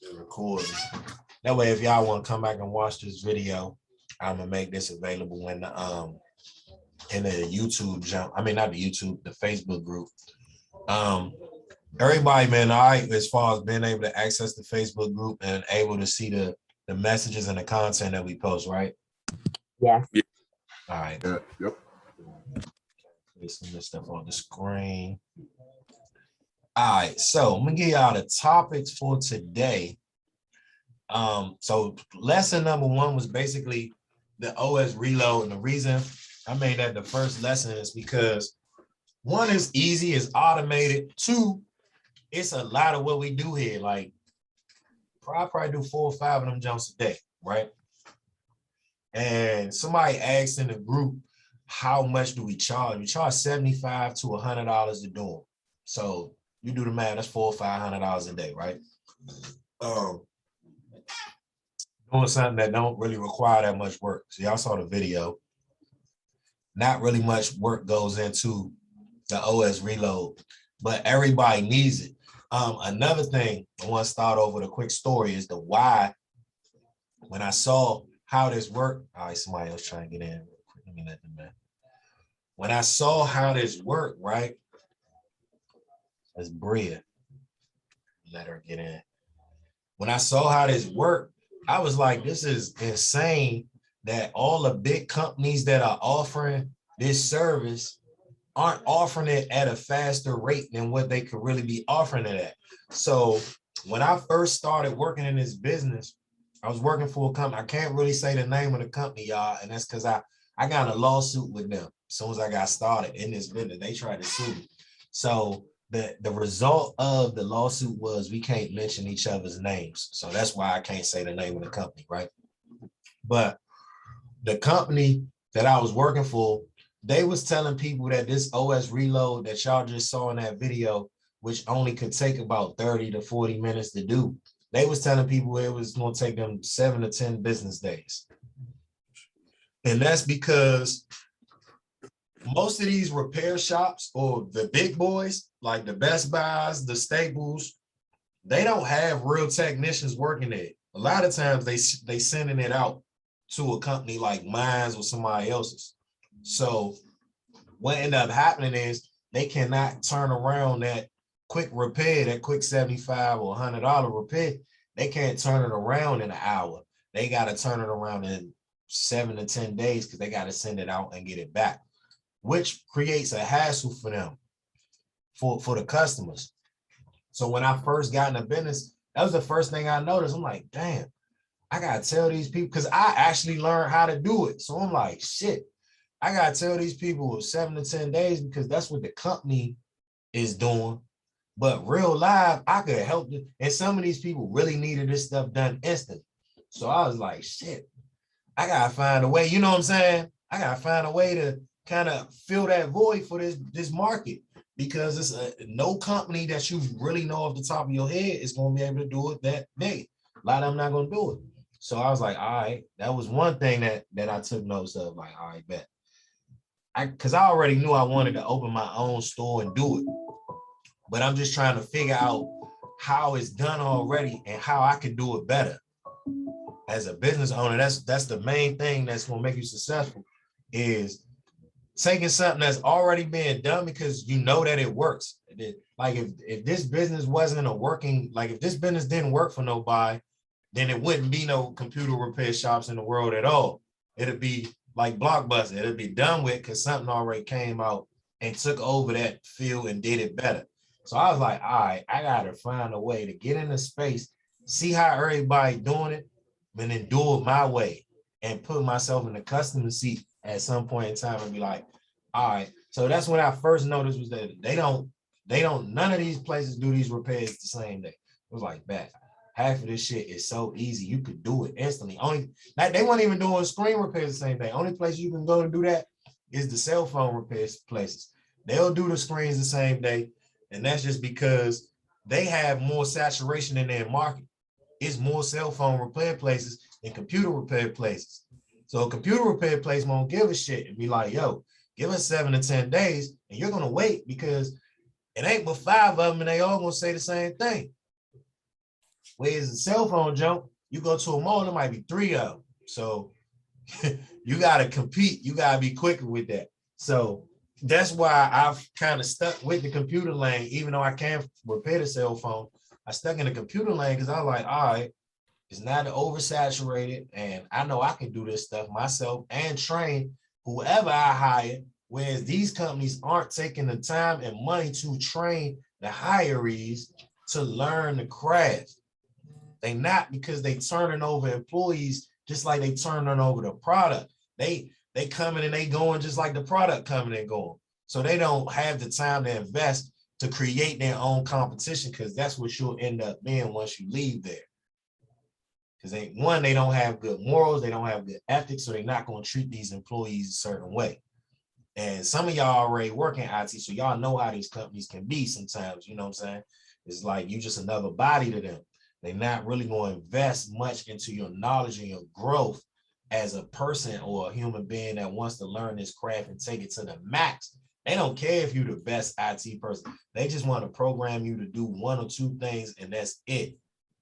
the recording. That way, if y'all want to come back and watch this video, I'm gonna make this available in the YouTube jump. I mean, not the YouTube, the Facebook group. Everybody, man, all right, as far as being able to access the Facebook group and able to see the messages and the content that we post, right? Yeah. All right. Yeah. Yep. Put some of this stuff on the screen. All right, so I'm gonna give y'all the topics for today. So lesson number 1 was basically the OS reload, and the reason I made that the first lesson is because 1 is easy, it's automated. 2, it's a lot of what we do here. Like, I probably do 4 or 5 of them jumps a day, right? And somebody asked in the group, how much do we charge? We charge $75 to $100 to do them. So you do the math, that's $400 or $500 a day, right? Doing something that don't really require that much work. So y'all saw the video. Not really much work goes into the OS reload, but everybody needs it. Another thing I want to start over with a quick story is the why. When I saw how this worked, all right, somebody else trying to get in. Let me let them in. When I saw how this worked, right? That's Bria. Let her get in. When I saw how this worked, I was like, this is insane that all the big companies that are offering this service aren't offering it at a faster rate than what they could really be offering it at. So when I first started working in this business, I was working for a company. I can't really say the name of the company, y'all, and that's because I got in a lawsuit with them. As soon as I got started in this business, they tried to sue me. So the result of the lawsuit was we can't mention each other's names. So that's why I can't say the name of the company, right? But the company that I was working for, they was telling people that this OS reload that y'all just saw in that video, which only could take about 30 to 40 minutes to do, they was telling people it was going to take them 7 to 10 business days. And that's because most of these repair shops or the big boys, like the Best Buys, the Staples, they don't have real technicians working there. A lot of times they sending it out to a company like mine or somebody else's. So what ended up happening is they cannot turn around that quick repair, that quick $75 or $100 repair. They can't turn it around in an hour. They got to turn it around in 7 to 10 days because they got to send it out and get it back, which creates a hassle for them, for the customers. So when I first got in the business, that was the first thing I noticed. I'm like, damn, I got to tell these people, because I actually learned how to do it. So I'm like, shit, I got to tell these people 7 to 10 days because that's what the company is doing. But real life, I could help them. And some of these people really needed this stuff done instantly. So I was like, shit, I got to find a way. You know what I'm saying? I got to find a way to kind of fill that void for this market, because it's no company that you really know off the top of your head is going to be able to do it that day. A lot of them not going to do it. So I was like, all right, that was one thing that I took notice of. Like, all right, bet. Because I already knew I wanted to open my own store and do it. But I'm just trying to figure out how it's done already and how I can do it better. As a business owner, that's the main thing that's going to make you successful, is taking something that's already being done because you know that it works. Like if this business wasn't if this business didn't work for nobody, then it wouldn't be no computer repair shops in the world at all. It'd be like Blockbuster. It'd be done with because something already came out and took over that field and did it better. So I was like, all right, I got to find a way to get in the space, see how everybody doing it, and then do it my way and put myself in the customer seat at some point in time and be like, all right. So that's when I first noticed was that none of these places do these repairs the same day. It was like that. Half of this shit is so easy. You could do it instantly. They weren't even doing screen repairs the same day. Only place you can go to do that is the cell phone repairs places. They'll do the screens the same day. And that's just because they have more saturation in their market. It's more cell phone repair places than computer repair places. So a computer repair place won't give a shit and be like, yo, give us 7 to 10 days and you're going to wait because it ain't but 5 of them and they all going to say the same thing. Whereas a cell phone jump, you go to a mall, there might be 3 of them. So you got to compete. You got to be quicker with that. So that's why I've kind of stuck with the computer lane, even though I can't repair the cell phone. I stuck in the computer lane because I was like, all right, it's not oversaturated, and I know I can do this stuff myself and train whoever I hire. Whereas these companies aren't taking the time and money to train the hirees to learn the craft. They not, because they turning over employees just like they turning over the product. They coming and they going just like the product coming and going. So they don't have the time to invest to create their own competition, because that's what you'll end up being once you leave there. Because they don't have good morals, they don't have good ethics, so they're not going to treat these employees a certain way. And some of y'all already work in IT, so y'all know how these companies can be sometimes, you know what I'm saying? It's like you just another body to them. They're not really going to invest much into your knowledge and your growth as a person or a human being that wants to learn this craft and take it to the max. They don't care if you're the best IT person. They just want to program you to do 1 or 2 things, and that's it.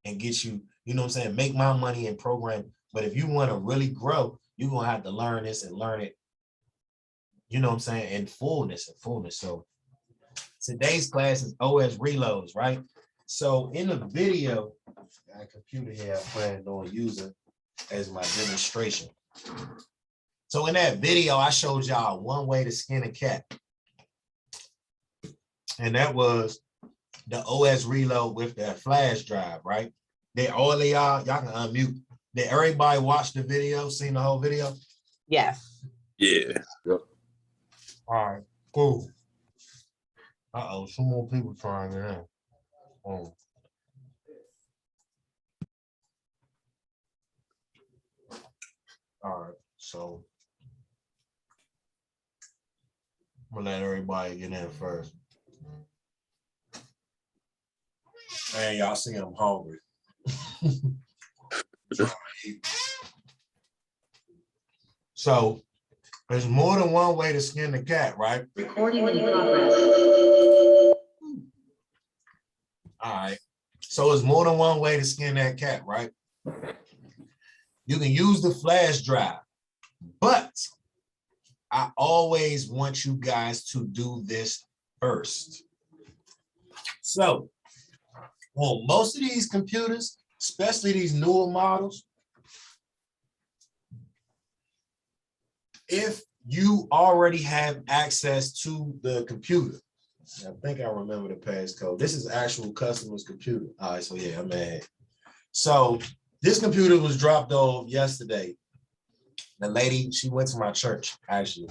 And get you, you know what I'm saying, make my money and program. But if you want to really grow, you're going to have to learn this and learn it, you know what I'm saying, in fullness. So today's class is OS reloads, right? So in the video, I got a computer here I plan on using as my demonstration. So in that video, I showed y'all one way to skin a cat. And that was the OS reload with that flash drive, right? Did all of y'all can unmute. Did everybody watch the video, seen the whole video? Yes. Yeah. Yep. All right, cool. Uh-oh, some more people trying it out. Oh. All right, so I'm gonna let everybody get in first. Man, y'all see I'm hungry. So there's more than one way to skin the cat, right? Recording in progress. All right. So it's more than one way to skin that cat, right? You can use the flash drive, but I always want you guys to do this first. So on most of these computers, especially these newer models, if you already have access to the computer, I think I remember the passcode. This is actual customer's computer. All right, so yeah, I'm mad. So this computer was dropped off yesterday. The lady, she went to my church actually,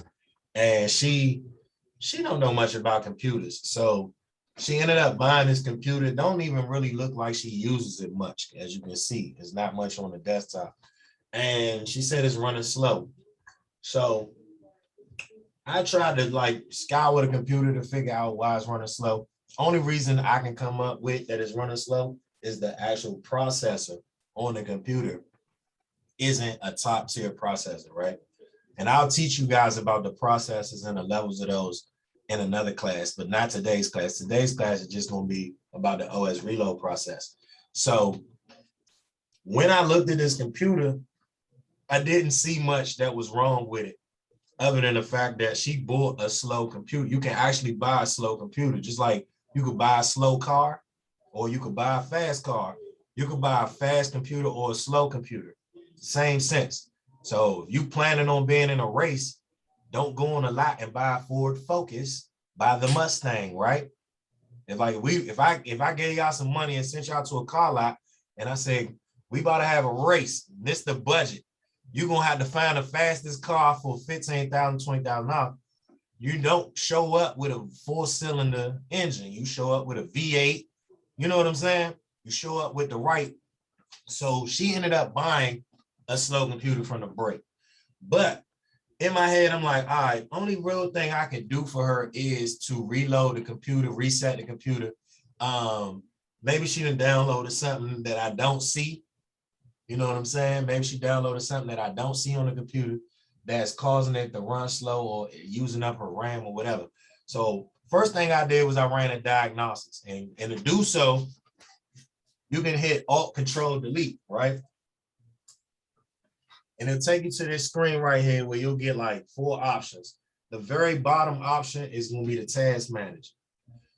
and she don't know much about computers. So she ended up buying this computer. Don't even really look like she uses it much. As you can see, there's not much on the desktop. And she said it's running slow. So I tried to like scour the computer to figure out why it's running slow. Only reason I can come up with that it's running slow is the actual processor on the computer isn't a top tier processor, right? And I'll teach you guys about the processors and the levels of those in another class, but not today's class. Today's class is just going to be about the OS reload process. So when I looked at this computer, I didn't see much that was wrong with it, other than the fact that she bought a slow computer. You can actually buy a slow computer, just like you could buy a slow car or you could buy a fast car. You could buy a fast computer or a slow computer. Same sense. So if you planning on being in a race, don't go on a lot and buy a Ford Focus, buy the Mustang, right? If I gave y'all some money and sent y'all to a car lot and I said, we about to have a race, this the budget, you're gonna have to find the fastest car for $15,000, $20,000. You don't show up with a 4-cylinder engine. You show up with a V8. You know what I'm saying? You show up with the right. So she ended up buying a slow computer from the break. But in my head, I'm like, all right, only real thing I can do for her is to reload the computer, reset the computer. Maybe she done downloaded something that I don't see. You know what I'm saying? Maybe she downloaded something that I don't see on the computer that's causing it to run slow or using up her RAM or whatever. So first thing I did was I ran a diagnostics, and to do so, you can hit Alt Control Delete, right? And it'll take you to this screen right here where you'll get like 4 options. The very bottom option is going to be the task manager.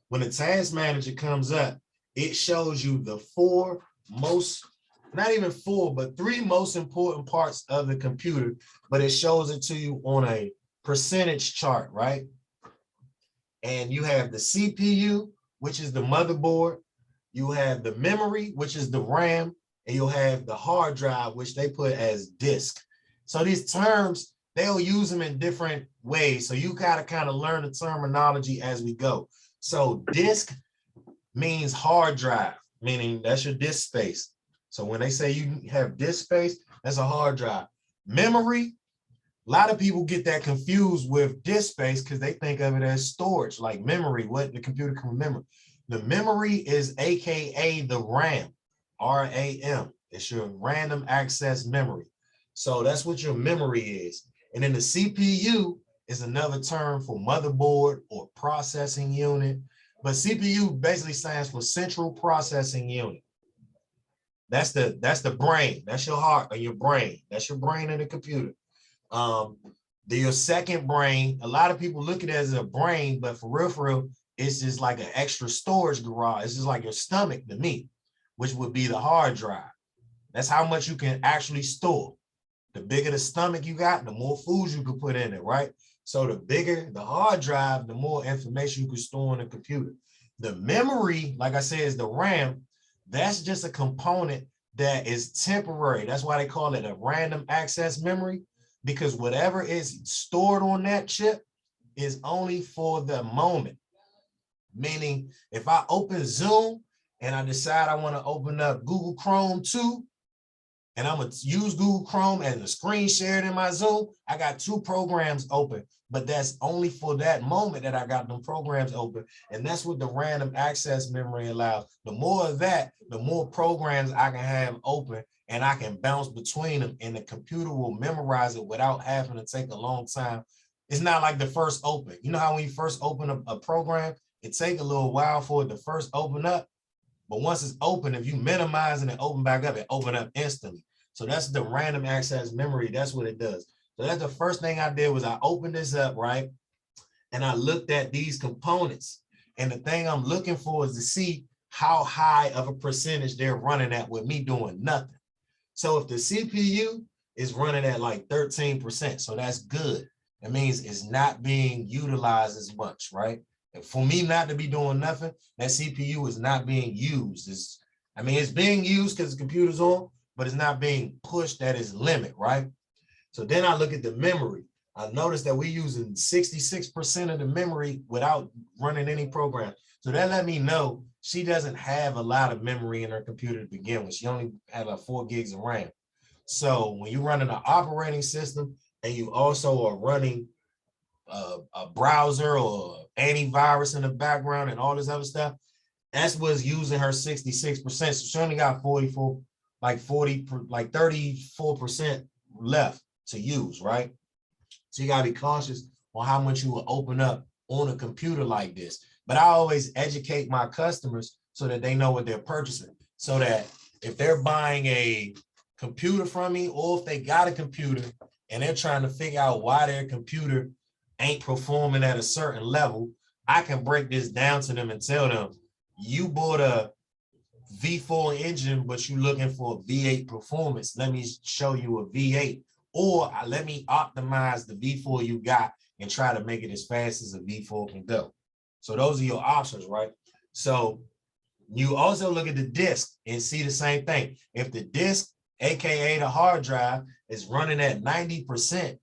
When the task manager comes up, it shows you the 4 most, not even 4, but 3 most important parts of the computer, but it shows it to you on a percentage chart, right? And you have the CPU, which is the motherboard. You have the memory, which is the RAM, and you'll have the hard drive, which they put as disk. So these terms, they'll use them in different ways. So you gotta kind of learn the terminology as we go. So disk means hard drive, meaning that's your disk space. So when they say you have disk space, that's a hard drive. Memory, a lot of people get that confused with disk space because they think of it as storage, like memory, what the computer can remember. The memory is AKA the RAM, RAM. It's your random access memory. So that's what your memory is. And then the CPU is another term for motherboard or processing unit. But CPU basically stands for central processing unit. That's the brain. That's your heart or your brain. That's your brain in the computer. Your second brain, a lot of people look at it as a brain, but for real, it's just like an extra storage garage. It's just like your stomach to me, which would be the hard drive. That's how much you can actually store. The bigger the stomach you got, the more foods you can put in it, right? So the bigger the hard drive, the more information you can store in the computer. The memory, like I said, is the RAM. That's just a component that is temporary. That's why they call it a random access memory, because whatever is stored on that chip is only for the moment. Meaning, if I open Zoom and I decide I want to open up Google Chrome too, and I'm going to use Google Chrome as a screen shared in my Zoom, I got 2 programs open, but that's only for that moment that I got them programs open. And that's what the random access memory allows. The more of that, the more programs I can have open, and I can bounce between them, and the computer will memorize it without having to take a long time. It's not like the first open. You know how when you first open a program, it takes a little while for it to first open up. But once it's open, if you minimize and it open back up, it open up instantly. So that's the random access memory. That's what it does. So that's the first thing I did was I opened this up, right? And I looked at these components. And the thing I'm looking for is to see how high of a percentage they're running at with me doing nothing. So if the CPU is running at like 13%, so that's good. It means it's not being utilized as much, right? And for me not to be doing nothing, that CPU is not being used. It's being used because the computer's on, but it's not being pushed at its limit, right? So then I look at the memory. I noticed that we're using 66% of the memory without running any program. So that let me know she doesn't have a lot of memory in her computer to begin with. She only had like 4 gigs of RAM. So when you're running an operating system and you also are running a browser or antivirus in the background and all this other stuff, that's what's using her 66%. So she only got 34% left to use, right? So you gotta be cautious on how much you will open up on a computer like this. But I always educate my customers so that they know what they're purchasing. So that if they're buying a computer from me, or if they got a computer and they're trying to figure out why their computer ain't performing at a certain level, I can break this down to them and tell them, you bought a V4 engine, but you're looking for a V8 performance. Let me show you a V8, or let me optimize the V4 you got and try to make it as fast as a V4 can go. So those are your options, right? So you also look at the disk and see the same thing. If the disk, AKA the hard drive, is running at 90%,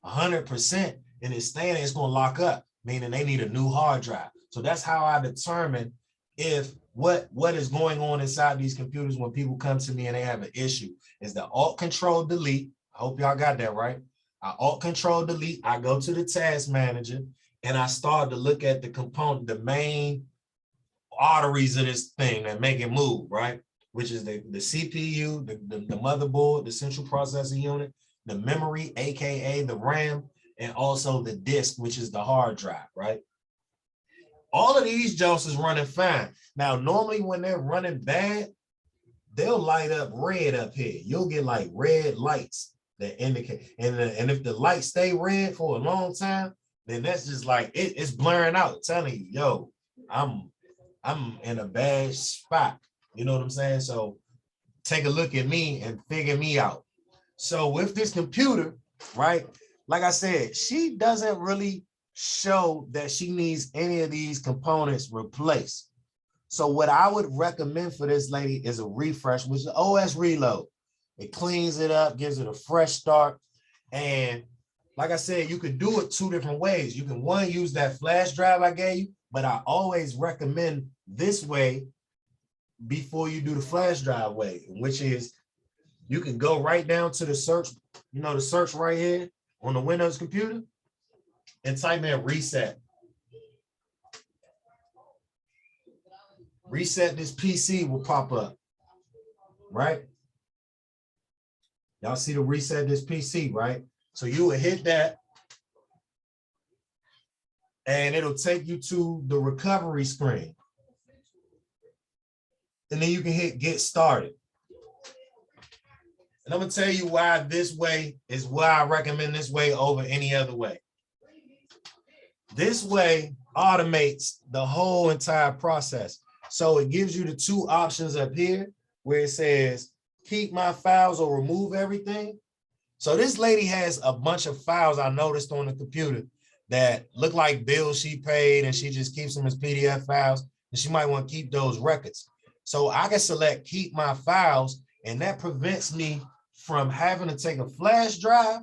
100%, and it's staying, it's going to lock up, meaning they need a new hard drive. So that's how I determine if what is going on inside these computers when people come to me and they have an issue. Is the Alt Control Delete. I hope y'all got that right. I Alt Control Delete. I go to the task manager and I start to look at the component, the main arteries of this thing that make it move, right? Which is the CPU, the motherboard, the central processing unit, the memory, AKA the RAM, and also the disk, which is the hard drive, right? All of these jokes is running fine. Now, normally when they're running bad, they'll light up red up here. You'll get like red lights that indicate, and if the lights stay red for a long time, then that's just like it's blurring out, telling you, yo, I'm in a bad spot. You know what I'm saying? So take a look at me and figure me out. So with this computer, right? Like I said, she doesn't really show that she needs any of these components replaced. So what I would recommend for this lady is a refresh, which is OS Reload. It cleans it up, gives it a fresh start. And like I said, you could do it two different ways. You can, one, use that flash drive I gave you, but I always recommend this way before you do the flash drive way, which is you can go right down to the search, the search right here on the Windows computer and type in reset. Reset this PC will pop up, right? Y'all see the reset this PC, right? So you will hit that and it'll take you to the recovery screen. And then you can hit get started. And I'm gonna tell you why this way is why I recommend this way over any other way. This way automates the whole entire process. So it gives you the two options up here where it says keep my files or remove everything. So this lady has a bunch of files I noticed on the computer that look like bills she paid, and she just keeps them as PDF files, and she might want to keep those records. So I can select keep my files, and that prevents me from having to take a flash drive,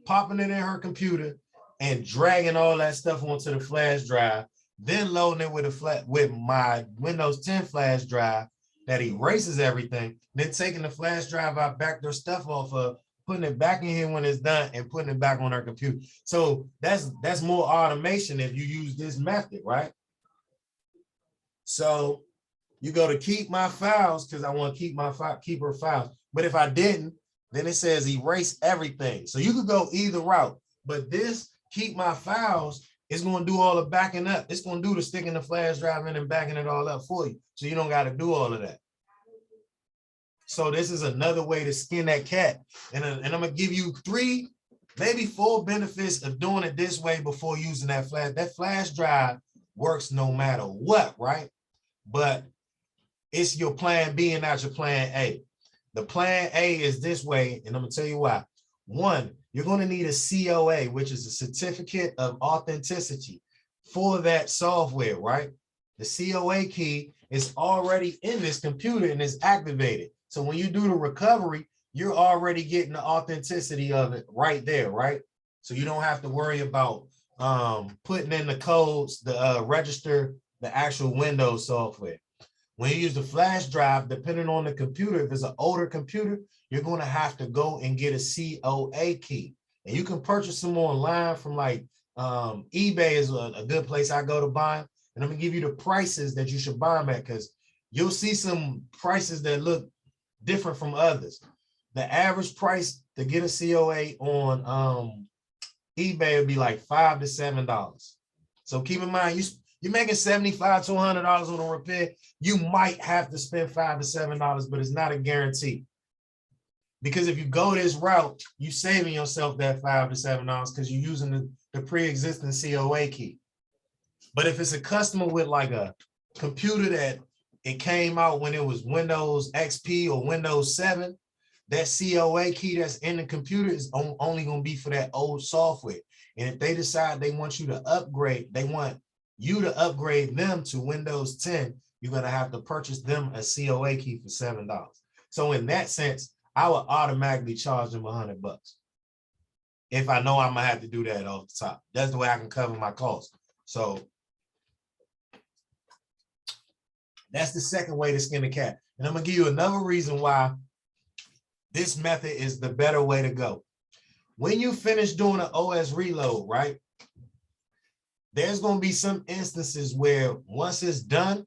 popping it in her computer, and dragging all that stuff onto the flash drive, then loading it with my Windows 10 flash drive that erases everything, then taking the flash drive I backed her stuff off of, putting it back in here when it's done, and putting it back on her computer. So that's more automation if you use this method, right? So you go to keep my files because I want to keep her files. But if I didn't, then it says erase everything. So you could go either route, but this keep my files is going to do all the backing up. It's going to do the sticking the flash drive in and backing it all up for you. So you don't got to do all of that. So this is another way to skin that cat. And I'm going to give you 3, maybe 4 benefits of doing it this way before using that flash. That flash drive works no matter what, right? But it's your plan B and not your plan A. The plan A is this way, and I'm going to tell you why. 1, you're going to need a COA, which is a certificate of authenticity for that software, right? The COA key is already in this computer and is activated. So when you do the recovery, you're already getting the authenticity of it right there, right? So you don't have to worry about putting in the codes to register the actual Windows software. When you use the flash drive, depending on the computer, if it's an older computer, you're going to have to go and get a COA key. And you can purchase them online from like eBay is a good place I go to buy them. And I'm going to give you the prices that you should buy them at, because you'll see some prices that look different from others. The average price to get a COA on eBay would be like $5 to $7. So keep in mind, you're making $75 to $100 on a repair. You might have to spend $5 to $7, but it's not a guarantee. Because if you go this route, you're saving yourself that $5 to $7 because you're using the pre-existing COA key. But if it's a customer with like a computer that it came out when it was Windows XP or Windows 7, that COA key that's in the computer is only going to be for that old software. And if they decide they want you to upgrade, they want you to upgrade them to Windows 10, you're going to have to purchase them a COA key for $7. So in that sense, I would automatically charge them $100 if I know I'm going to have to do that off the top. That's the way I can cover my costs. So that's the second way to skin the cat. And I'm going to give you another reason why this method is the better way to go. When you finish doing an OS reload, right, there's going to be some instances where once it's done,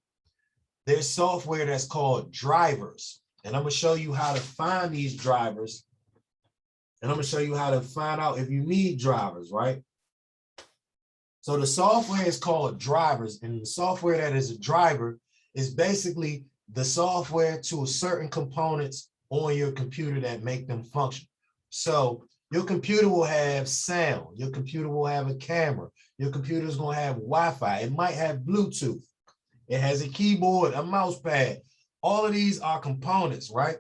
there's software that's called drivers. And I'm going to show you how to find these drivers. And I'm going to show you how to find out if you need drivers, right? So the software is called drivers. And the software that is a driver is basically the software to certain components on your computer that make them function. So your computer will have sound, your computer will have a camera, your computer is going to have Wi-Fi, it might have Bluetooth, it has a keyboard, a mouse pad. All of these are components, right?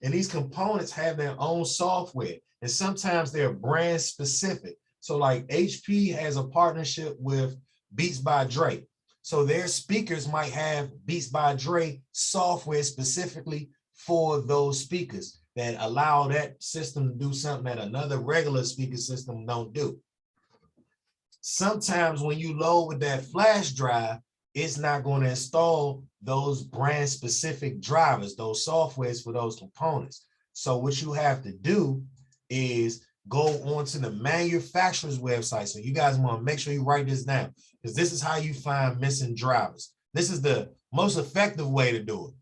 And these components have their own software, and sometimes they're brand specific. So like HP has a partnership with Beats by Dre. So their speakers might have Beats by Dre software specifically for those speakers that allow that system to do something that another regular speaker system don't do. Sometimes when you load with that flash drive, it's not going to install those brand specific drivers, those softwares for those components. So what you have to do is go onto the manufacturer's website. So you guys want to make sure you write this down, because this is how you find missing drivers. This is the most effective way to do it.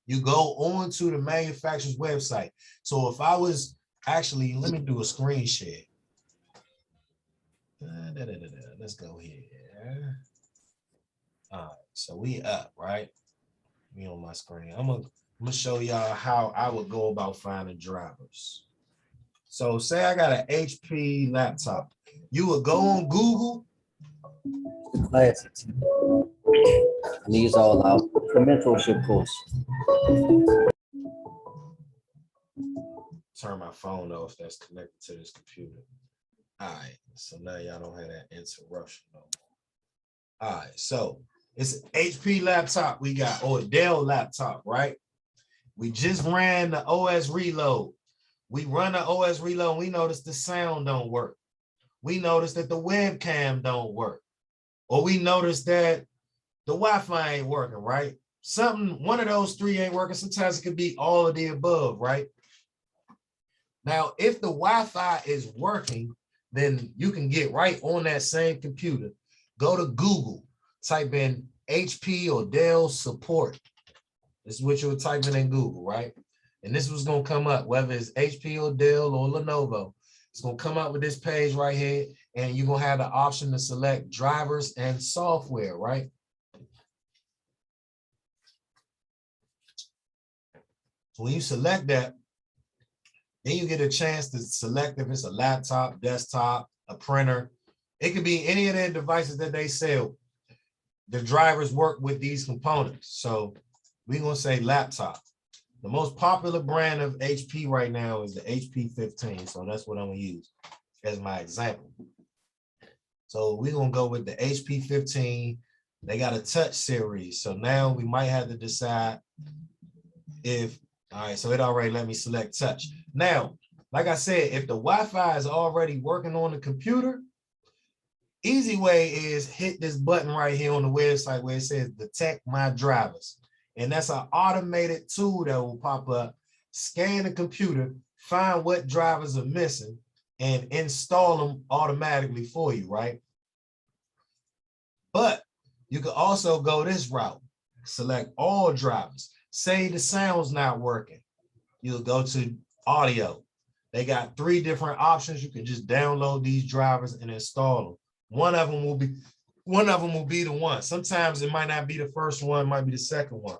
You go on to the manufacturer's website. So if I was actually, let me do a screen share. Let's go here. All right, so we up, right? Me on my screen. I'm gonna show y'all how I would go about finding drivers. So say I got an HP laptop. You would go on Google. Classics. And these all out the mentorship course. Turn my phone off that's connected to this computer. All right, so now y'all don't have that interruption no more. All right, so it's an HP laptop we got, or a Dell laptop, right? We just ran the OS reload. We run the OS reload, and we noticed the sound don't work. We noticed that the webcam don't work. Or we noticed that the Wi-Fi ain't working, right? One of those three ain't working. Sometimes it could be all of the above, right? Now, if the Wi-Fi is working, then you can get right on that same computer. Go to Google, type in HP or Dell support. This is what you're typing in Google, right? And this was going to come up, whether it's HP or Dell or Lenovo. It's going to come up with this page right here, and you're going to have the option to select drivers and software, right? So when you select that, then you get a chance to select if it's a laptop, desktop, a printer. It could be any of their devices that they sell. The drivers work with these components. So we're going to say laptop. The most popular brand of HP right now is the HP 15. So that's what I'm going to use as my example. So we're going to go with the HP 15. They got a touch series. So now we might have to decide if, all right, so it already let me select touch. Now, like I said, if the Wi-Fi is already working on the computer, easy way is hit this button right here on the website where it says detect my drivers. And that's an automated tool that will pop up, scan the computer, find what drivers are missing, and install them automatically for you, right? But you can also go this route, select all drivers. Say the sound's not working. You'll go to audio. They got 3 different options. You can just download these drivers and install them. One of them will be the one. Sometimes it might not be the first one, it might be the second one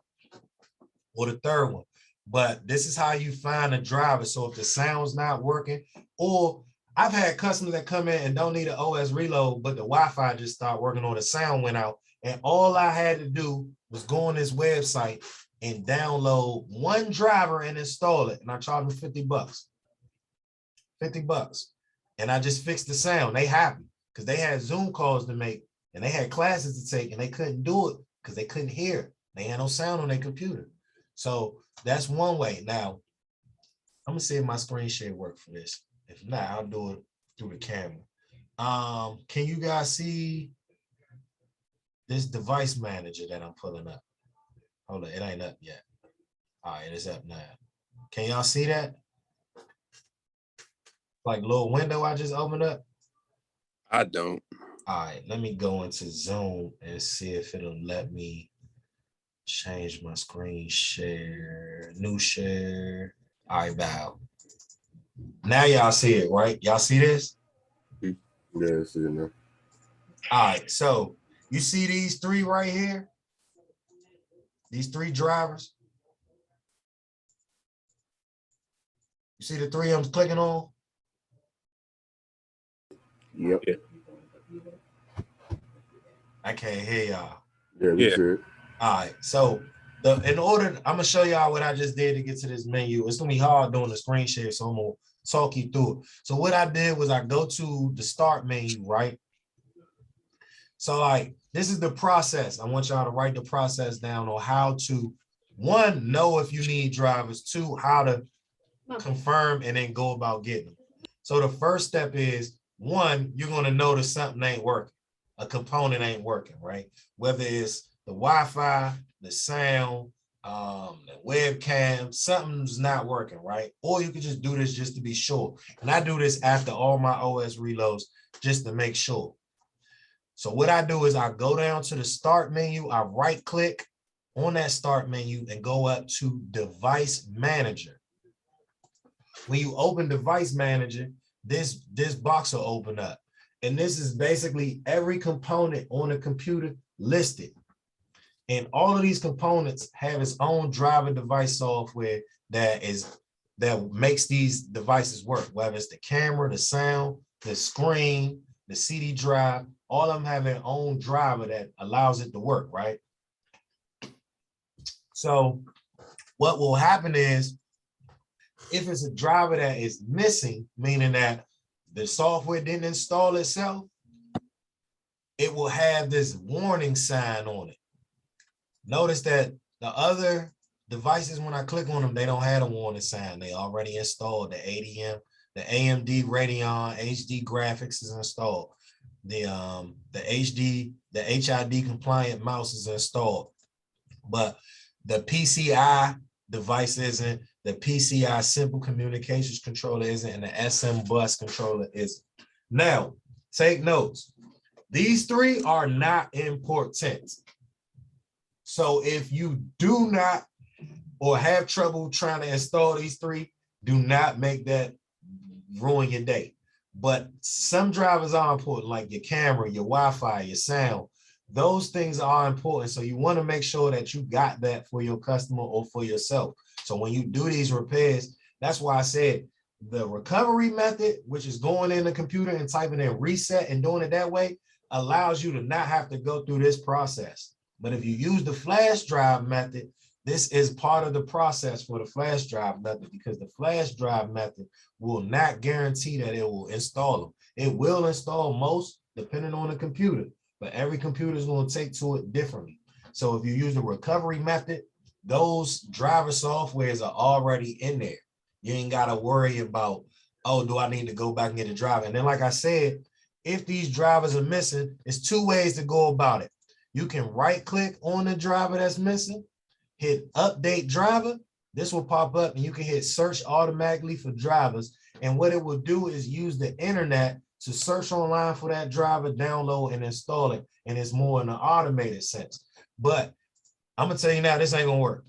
or the third one. But this is how you find a driver. So if the sound's not working, or I've had customers that come in and don't need an OS reload, but the Wi-Fi just stopped working or the sound went out. And all I had to do was go on this website and download one driver and install it. And I charged them 50 bucks. 50 bucks. And I just fixed the sound. They happy because they had Zoom calls to make and they had classes to take and they couldn't do it because they couldn't hear it. They had no sound on their computer. So that's one way. Now, I'm gonna see if my screen share work for this. If not, I'll do it through the camera. Can you guys see this device manager that I'm pulling up? Hold on, it ain't up yet. All right, it's up now. Can y'all see that? Like little window I just opened up? I don't. All right, let me go into Zoom and see if it'll let me change my screen share, new share. All right, now. Now y'all see it, right? Y'all see this? Yeah, I see it now. All right, so you see these 3 right here? these three drivers. You see the three of them clicking on? Yep. I can't hear y'all. Yeah, we Yeah. should. All right, so in order, I'm gonna show y'all what I just did to get to this menu. It's gonna be hard doing the screen share, so I'm gonna talk you through it. So what I did was I go to the start menu, right? So like this is the process. I want y'all to write the process down on how to, one, know if you need drivers, two, how to confirm and then go about getting them. So the first step is, one, you're gonna notice something ain't working. A component ain't working, right? Whether it's the Wi-Fi, the sound, the webcam, something's not working, right? Or you can just do this just to be sure. And I do this after all my OS reloads just to make sure. So what I do is I go down to the start menu, I right click on that start menu and go up to device manager. When you open device manager, this box will open up. And this is basically every component on the computer listed. And all of these components have its own driver device software that makes these devices work, whether it's the camera, the sound, the screen, the CD drive, all of them have their own driver that allows it to work, right? So what will happen is, if it's a driver that is missing, meaning that the software didn't install itself, it will have this warning sign on it. Notice that the other devices, when I click on them, they don't have a warning sign. They already installed. The ADM, the AMD Radeon HD graphics is installed. The HID compliant mouse is installed. But the PCI device isn't, the PCI simple communications controller isn't, and the SM bus controller isn't. Now, take notes. These three are not important. So if you do not or have trouble trying to install these three, do not make that ruin your day. But some drivers are important, like your camera, your Wi-Fi, your sound. Those things are important. So you want to make sure that you got that for your customer or for yourself. So when you do these repairs, that's why I said the recovery method, which is going in the computer and typing in reset and doing it that way, allows you to not have to go through this process. But if you use the flash drive method, this is part of the process for the flash drive method, because the flash drive method will not guarantee that it will install them. It will install most, depending on the computer, but every computer is going to take to it differently. So if you use the recovery method, those driver softwares are already in there. You ain't got to worry about, oh, do I need to go back and get a driver? And then, like I said, if these drivers are missing, it's two ways to go about it. You can right click on the driver that's missing, hit update driver. This will pop up and you can hit search automatically for drivers. And what it will do is use the internet to search online for that driver, download and install it. And it's more in an automated sense. But I'm gonna tell you now, this ain't gonna work.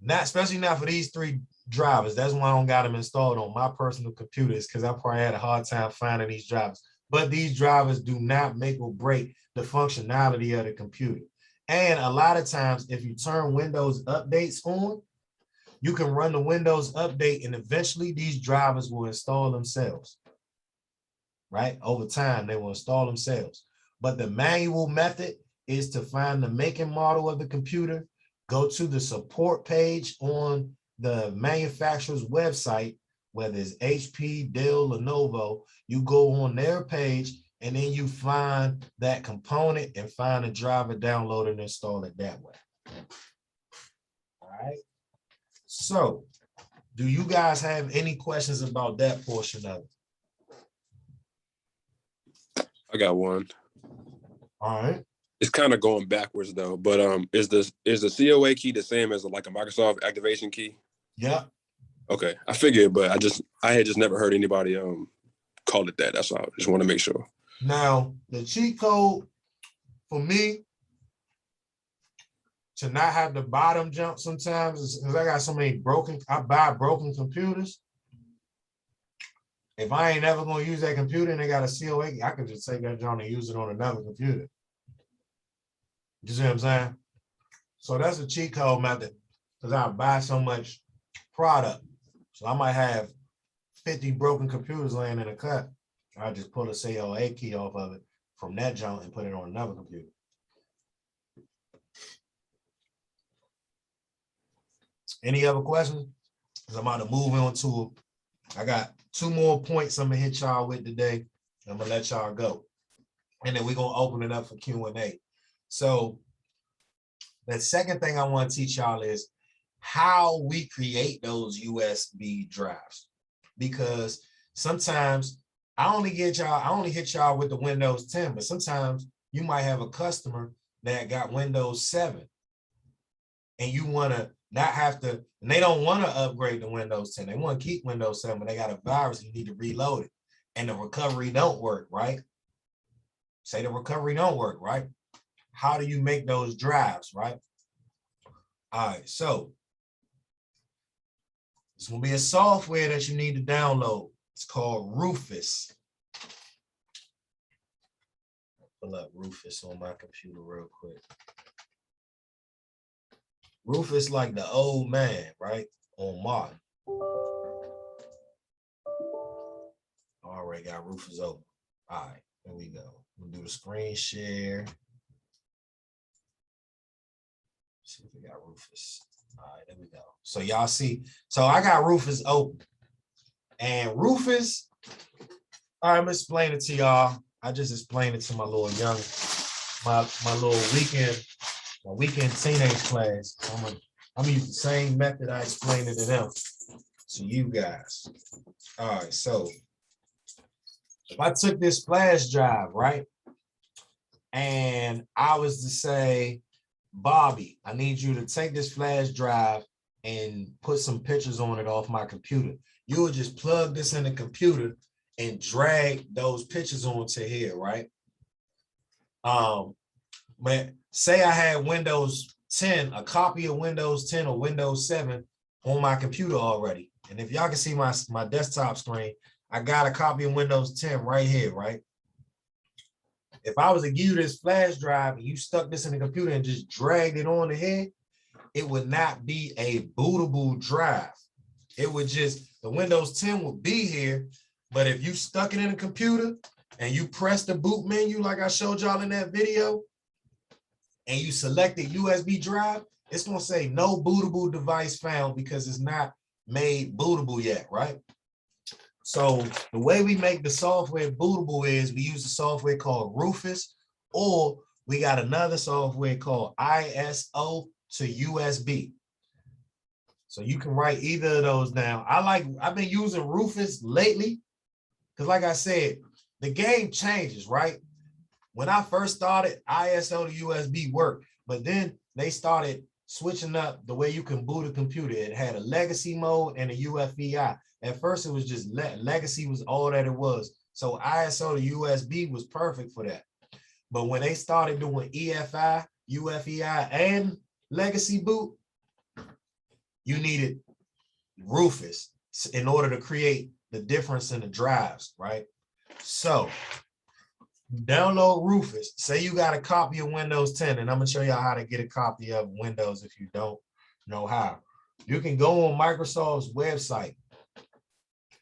Not especially not for these three drivers. That's why I don't got them installed on my personal computers, because I probably had a hard time finding these drivers. But these drivers do not make or break the functionality of the computer. And a lot of times, if you turn Windows updates on, you can run the Windows update and eventually these drivers will install themselves. Right? Over time, they will install themselves. But the manual method is to find the make and model of the computer, go to the support page on the manufacturer's website, whether it's HP, Dell, Lenovo, you go on their page and then you find that component and find a driver, download and install it that way. All right. So do you guys have any questions about that portion of it? I got one. All right. It's kind of going backwards though, but is the COA key the same as like a Microsoft activation key? Yeah. Okay, I figured, but I had just never heard anybody call it that. That's all. I just want to make sure. Now, the cheat code for me to not have the bottom jump sometimes is because I got so many I buy broken computers. If I ain't ever going to use that computer and they got a COA, I can just take that joint and use it on another computer. You see what I'm saying? So that's a cheat code method because I buy so much product. So I might have 50 broken computers laying in a cut. I just pull a COA key off of it from that junk and put it on another computer. Any other questions? Because I'm about to move on to, I got 2 more points I'm gonna hit y'all with today. I'm gonna let y'all go. And then we're gonna open it up for Q&A. So the second thing I want to teach y'all is how we create those USB drives. Because sometimes I only hit y'all with the Windows 10, but sometimes you might have a customer that got Windows 7 and you want to not have to, and they don't want to upgrade to Windows 10. They want to keep Windows 7, but they got a virus and you need to reload it. And the recovery don't work, right? Say the recovery don't work, right? How do you make those drives, right? All right, so it's gonna be a software that you need to download. It's called Rufus. Pull up Rufus on my computer real quick. Rufus like the old man, right? On Martin. Already got Rufus open. All right, here we go. We'll do the screen share. See if we got Rufus. All right, there we go. So y'all see, so I got Rufus open. And Rufus, I'm gonna explain it to y'all. I just explained it to my little young, my little weekend teenage class. I'm gonna use the same method I explained it to them, to you guys. All right, so if I took this flash drive, right? And I was to say, Bobby, I need you to take this flash drive and put some pictures on it off my computer. You would just plug this in the computer and drag those pictures onto here, right? But say I had Windows 10, a copy of Windows 10 or Windows 7 on my computer already. And if y'all can see my desktop screen, I got a copy of Windows 10 right here, right? If I was to give you this flash drive and you stuck this in the computer and just dragged it on ahead, it would not be a bootable drive. It would just, the Windows 10 would be here, but if you stuck it in a computer and you press the boot menu like I showed y'all in that video, and you selected USB drive, it's gonna say no bootable device found because it's not made bootable yet, right? So the way we make the software bootable is we use a software called Rufus, or we got another software called ISO to USB. So you can write either of those down. I've been using Rufus lately because like I said, the game changes, right? When I first started, ISO to USB worked, but then they started switching up the way you can boot a computer. It had a legacy mode and a UFEI. At first, it was just legacy was all that it was. So ISO to USB was perfect for that. But when they started doing EFI, UFEI, and legacy boot, you needed Rufus in order to create the difference in the drives, right? So download Rufus. Say you got a copy of Windows 10, and I'm gonna show y'all how to get a copy of Windows if you don't know how. You can go on Microsoft's website.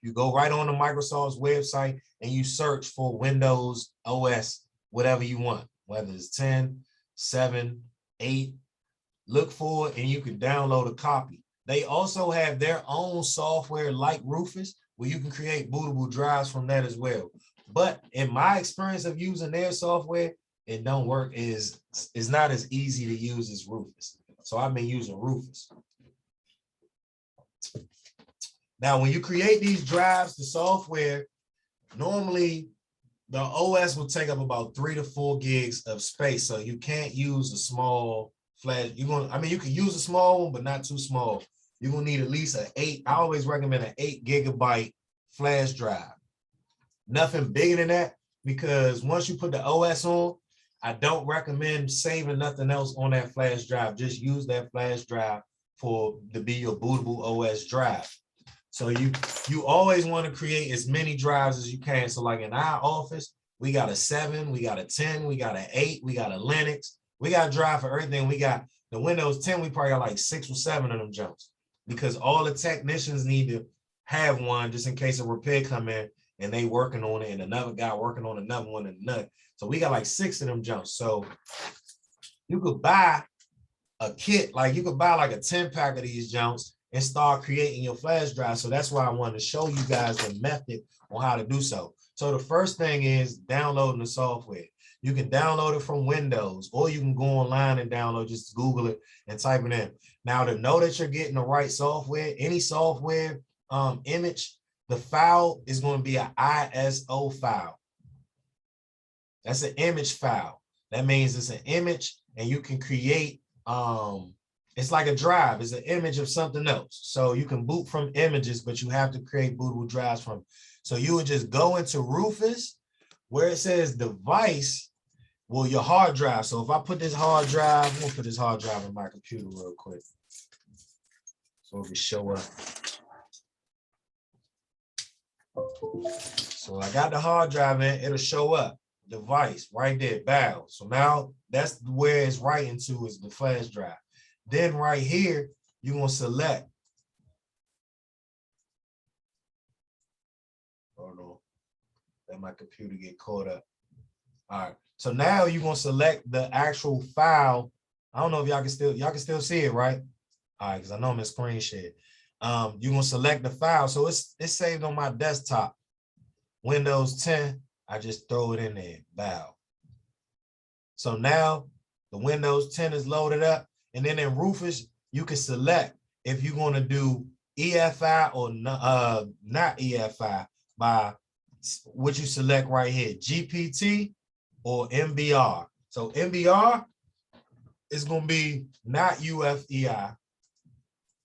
You go right on to Microsoft's website and you search for Windows OS, whatever you want, whether it's 10, 7, 8, look for it and you can download a copy. They also have their own software like Rufus where you can create bootable drives from that as well. But in my experience of using their software, it don't work. It's not as easy to use as Rufus. So I've been using Rufus. Now, when you create these drives, the software, normally the OS will take up about 3 to 4 gigs of space. So you can't use a small flash. You can use a small one, but not too small. You're gonna need at least I always recommend an 8 gigabyte flash drive. Nothing bigger than that, because once you put the OS on, I don't recommend saving nothing else on that flash drive. Just use that flash drive to be your bootable OS drive. So you always want to create as many drives as you can. So like in our office, we got a 7, we got a 10, we got an 8, we got a Linux, we got a drive for everything. We got The Windows 10, we probably got like 6 or 7 of them jumps because all the technicians need to have one just in case a repair come in and they working on it and another guy working on another one and another. So we got like 6 of them jumps. So you could buy a kit, like you could buy like a 10-pack of these jumps and start creating your flash drive. So that's why I wanted to show you guys the method on how to do so. So the first thing is downloading the software. You can download it from Windows, or you can go online and download, just Google it and type it in. Now, to know that you're getting the right software, any software image, the file is going to be an ISO file. That's an image file. That means it's an image and you can create, it's like a drive. It's an image of something else. So you can boot from images, but you have to create bootable drives from. So you would just go into Rufus where it says device, well, your hard drive. So if I put this hard drive, I'm gonna put this hard drive in my computer real quick. So it can show up. So I got the hard drive in, it'll show up. Device right there, BAL. So now that's where it's writing to is the flash drive. Then right here, you're gonna select. Hold on. Let my computer get caught up. All right. So now you're gonna select the actual file. I don't know if y'all can still see it, right? All right, because I know I'm in screen share. You're gonna select the file. So it's saved on my desktop. Windows 10. I just throw it in there. BAL. So now the Windows 10 is loaded up, and then in Rufus you can select if you're going to do EFI or not EFI by what you select right here, GPT or MBR. So MBR is going to be not UFEI.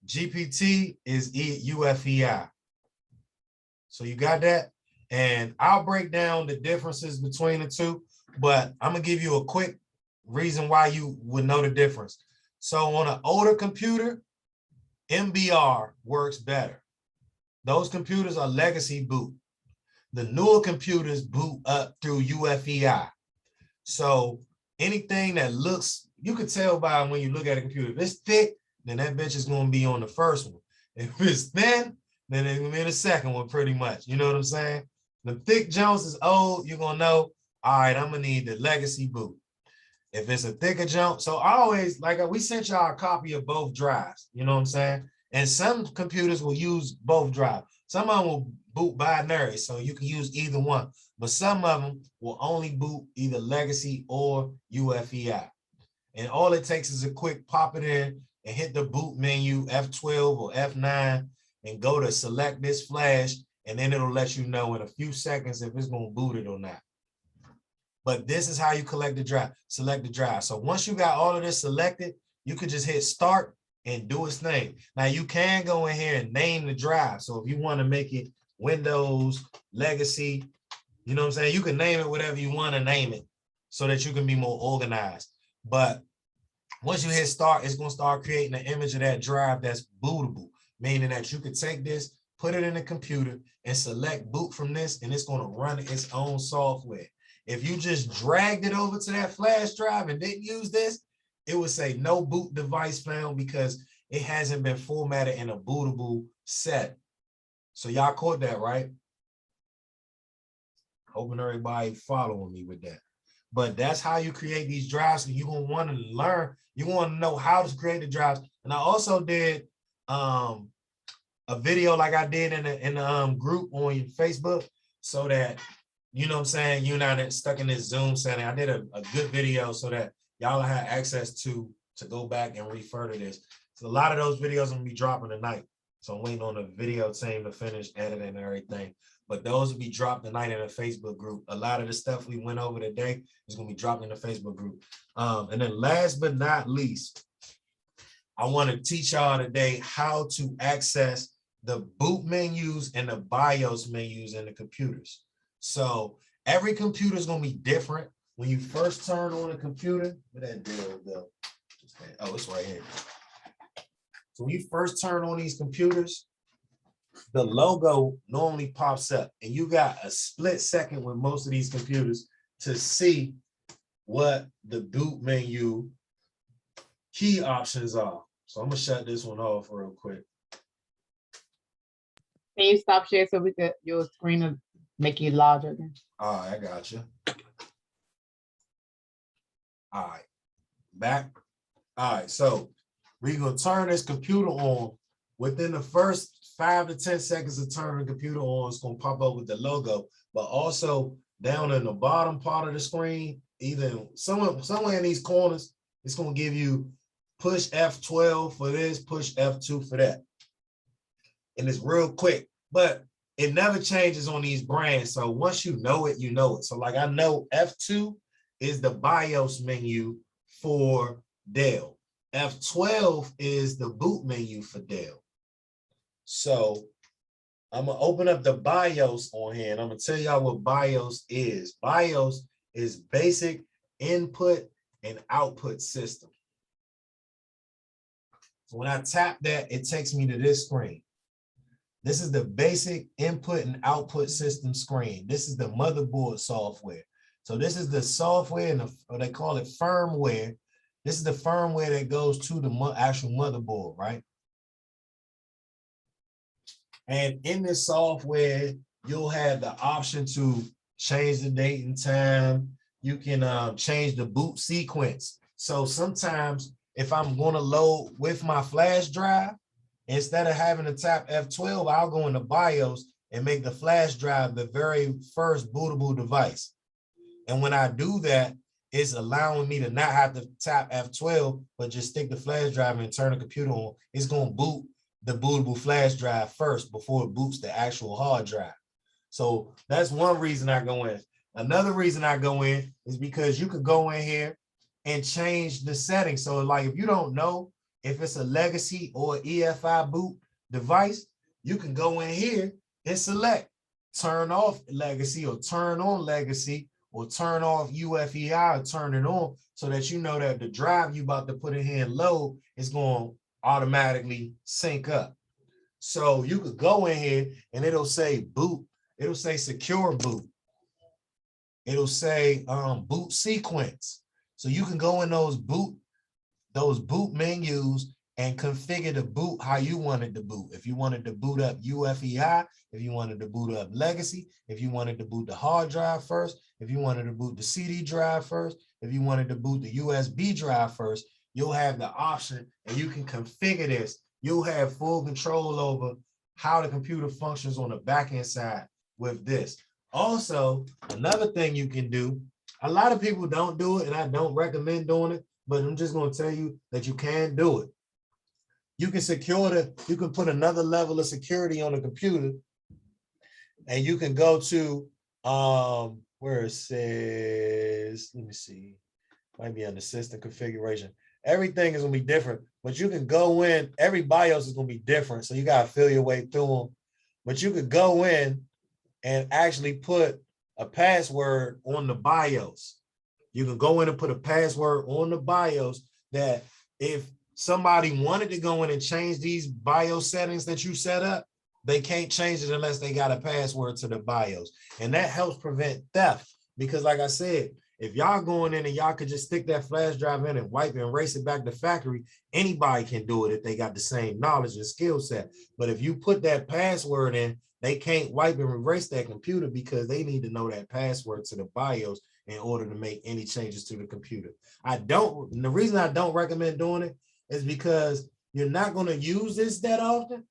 GPT is UFEI. So you got that? And I'll break down the differences between the two, but I'm gonna give you a quick reason why you would know the difference. So on an older computer, MBR works better. Those computers are legacy boot. The newer computers boot up through UFEI. So anything that looks, you could tell by when you look at a computer, if it's thick, then that bitch is gonna be on the first one. If it's thin, then it's gonna be in the second one pretty much. You know what I'm saying? The thick Jones is old, you're gonna know, all right, I'm gonna need the legacy boot. If it's a thicker jump, so I always, like we sent y'all a copy of both drives, you know what I'm saying? And some computers will use both drives. Some of them will boot binary, so you can use either one. But some of them will only boot either legacy or UFEI. And all it takes is a quick pop it in and hit the boot menu, F12 or F9, and go to select this flash, and then it'll let you know in a few seconds if it's gonna boot it or not. But this is how you select the drive. So once you got all of this selected, you could just hit start and do its thing. Now you can go in here and name the drive. So if you want to make it Windows, Legacy, you know what I'm saying? You can name it whatever you want to name it so that you can be more organized. But once you hit start, it's going to start creating an image of that drive that's bootable, meaning that you could take this, put it in the computer and select boot from this, and it's going to run its own software. If you just dragged it over to that flash drive and didn't use this, it would say no boot device found because it hasn't been formatted in a bootable set. So y'all caught that, right? Hoping everybody following me with that. But that's how you create these drives. So you're going to want to learn, you want to know how to create the drives. And I also did a video like I did in the group on Facebook so that, you know what I'm saying, you're not stuck in this Zoom setting. I did a good video so that y'all have access to go back and refer to this. So a lot of those videos I'm gonna be dropping tonight. So I'm waiting on the video team to finish editing and everything. But those will be dropped tonight in a Facebook group. A lot of the stuff we went over today is gonna be dropped in the Facebook group. And then last but not least, I want to teach y'all today how to access the boot menus and the BIOS menus in the computers. So every computer is going to be different. When you first turn on a computer, where that deal go? Oh, it's right here. So when you first turn on these computers, the logo normally pops up, and you got a split second with most of these computers to see what the boot menu key options are. So I'm gonna shut this one off real quick. Can you stop share so we could, your screen will make you larger again? All right, I got you. All right, back. All right, so we're gonna turn this computer on. Within the first 5 to 10 seconds of turning the computer on, it's gonna pop up with the logo, but also down in the bottom part of the screen, either somewhere in these corners, it's gonna give you push F12 for this, push F2 for that. And it's real quick, but it never changes on these brands. So once you know it, you know it. So like I know F2 is the BIOS menu for Dell. F12 is the boot menu for Dell. So I'm gonna open up the BIOS on here and I'm gonna tell y'all what BIOS is. BIOS is basic input and output system. So when I tap that, it takes me to this screen. This is the basic input and output system screen. This is the motherboard software. So this is the software and or they call it firmware. This is the firmware that goes to the actual motherboard, right? And in this software, you'll have the option to change the date and time. You can change the boot sequence. So sometimes if I'm going to load with my flash drive, instead of having to tap F12, I'll go into BIOS and make the flash drive the very first bootable device. And when I do that, it's allowing me to not have to tap F12, but just stick the flash drive and turn the computer on. It's going to boot the bootable flash drive first before it boots the actual hard drive. So that's one reason I go in. Another reason I go in is because you could go in here and change the settings. So like if you don't know if it's a legacy or EFI boot device, you can go in here and select turn off legacy or turn on legacy or turn off UFEI or turn it on so that you know that the drive you about to put in here and load is going to automatically sync up. So you could go in here and it'll say boot, it'll say secure boot. It'll say boot sequence. So you can go in those boot menus and configure the boot how you want it to boot. If you wanted to boot up UFEI, if you wanted to boot up legacy, if you wanted to boot the hard drive first, if you wanted to boot the CD drive first, if you wanted to boot the USB drive first, you'll have the option and you can configure this. You'll have full control over how the computer functions on the back-end side with this. Also, another thing you can do, a lot of people don't do it and I don't recommend doing it, but I'm just going to tell you that you can do it. You can you can put another level of security on the computer and you can go to where it says, let me see, might be under system configuration. Everything is gonna be different, but you can go in, every BIOS is gonna be different. So you gotta feel your way through them, but you could go in and actually put a password on the BIOS. You can go in and put a password on the BIOS that if somebody wanted to go in and change these BIOS settings that you set up, they can't change it unless they got a password to the BIOS. And that helps prevent theft because like I said, if y'all going in and y'all could just stick that flash drive in and wipe and erase it back to factory, anybody can do it if they got the same knowledge and skill set. But if you put that password in, they can't wipe and erase that computer because they need to know that password to the BIOS in order to make any changes to the computer. The reason I don't recommend doing it is because you're not going to use this that often.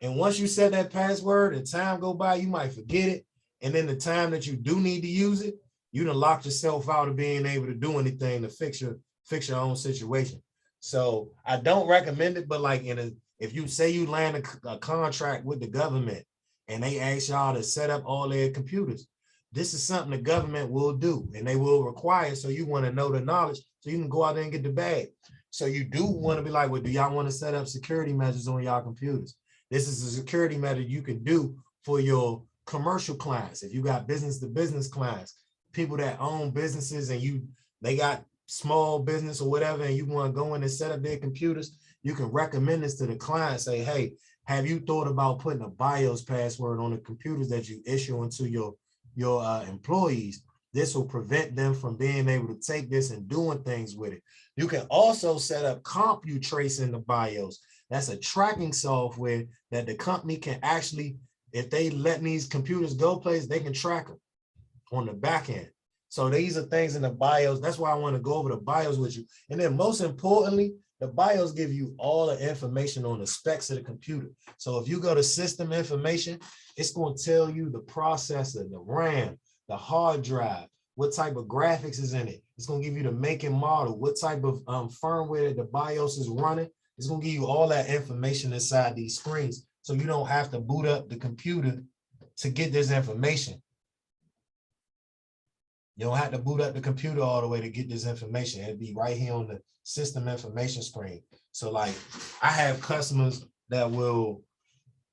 And once you set that password and time go by, you might forget it. And then the time that you do need to use it, you done locked yourself out of being able to do anything to fix your own situation. So I don't recommend it, but like if you say you land a contract with the government and they ask y'all to set up all their computers, this is something the government will do and they will require. So you want to know the knowledge so you can go out there and get the bag. So you do want to be like, well, do y'all want to set up security measures on y'all computers? This is a security measure you can do for your commercial clients. If you got business to business clients, people that own businesses and they got small business or whatever, and you want to go in and set up their computers, you can recommend this to the client. Say, hey, have you thought about putting a BIOS password on the computers that you issue into your employees? This will prevent them from being able to take this and doing things with it. You can also set up CompuTrace in the BIOS. That's a tracking software that the company can actually, if they let these computers go places, they can track them on the back end. So these are things in the BIOS. That's why I want to go over the BIOS with you. And then most importantly, the BIOS give you all the information on the specs of the computer. So if you go to system information, it's going to tell you the processor, the RAM, the hard drive, what type of graphics is in it. It's going to give you the make and model, what type of firmware the BIOS is running. It's going to give you all that information inside these screens. So you don't have to boot up the computer to get this information. You don't have to boot up the computer all the way to get this information. It'd be right here on the system information screen. So like I have customers that will,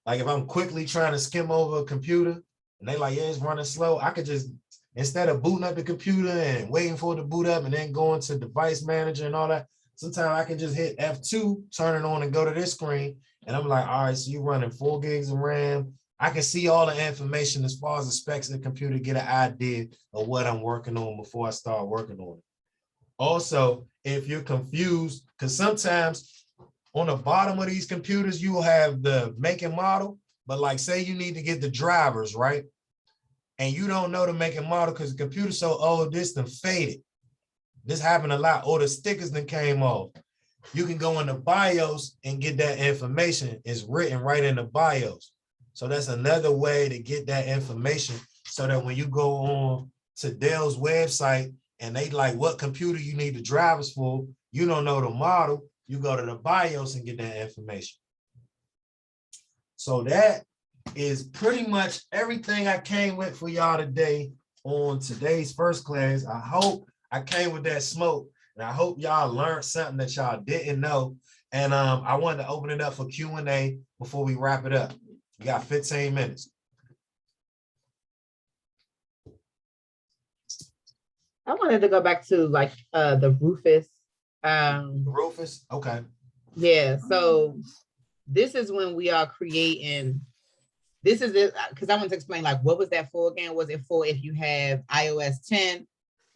like if I'm quickly trying to skim over a computer and they like, yeah, it's running slow, I could just, instead of booting up the computer and waiting for it to boot up and then going to device manager and all that, sometimes I can just hit F2, turn it on and go to this screen. And I'm like, all right, so you're running 4 gigs of RAM. I can see all the information as far as the specs of the computer, get an idea of what I'm working on before I start working on it. Also, if you're confused, because sometimes on the bottom of these computers, you will have the make and model, but like say you need to get the drivers, right? And you don't know the make and model because the computer's so old, this done faded. This happened a lot, or the stickers then came off. You can go in the BIOS and get that information. It's written right in the BIOS. So that's another way to get that information so that when you go on to Dell's website and they like what computer you need the drivers for, you don't know the model, you go to the BIOS and get that information. So that is pretty much everything I came with for y'all today on today's first class. I hope I came with that smoke and I hope y'all learned something that y'all didn't know. And I wanted to open it up for Q&A before we wrap it up. We got 15 minutes. I wanted to go back to like the Rufus. Rufus, okay. Yeah, so this is when we are creating, this is it, because I want to explain like what was that for again? Was it for if you have iOS 10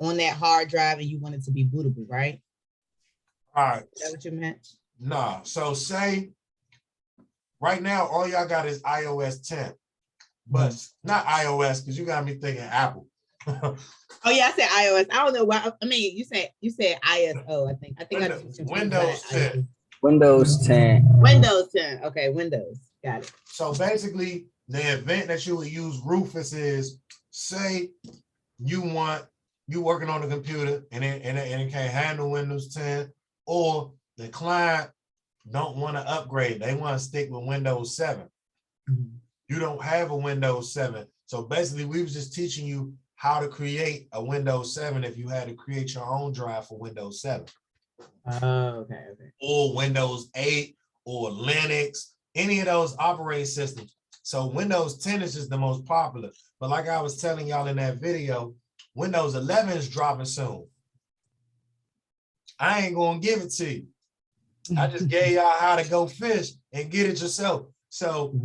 on that hard drive and you want it to be bootable, right? All right. Is that what you meant? Nah, so say right now, all y'all got is iOS 10, but not iOS because you got me thinking Apple. Oh yeah, I said iOS. I don't know why. I mean, you said ISO. I think Windows 10. Windows 10. Windows 10. Okay, Windows. Got it. So basically, the event that you would use Rufus is, say you working on the computer and it can't handle Windows 10, or the client don't want to upgrade. They want to stick with Windows 7. Mm-hmm. You don't have a Windows 7. So basically, we was just teaching you how to create a Windows 7 if you had to create your own drive for Windows 7. Okay. Or Windows 8 or Linux, any of those operating systems. So Windows 10 is just the most popular. But like I was telling y'all in that video, Windows 11 is dropping soon. I ain't gonna give it to you. I just gave y'all how to go fish and get it yourself. So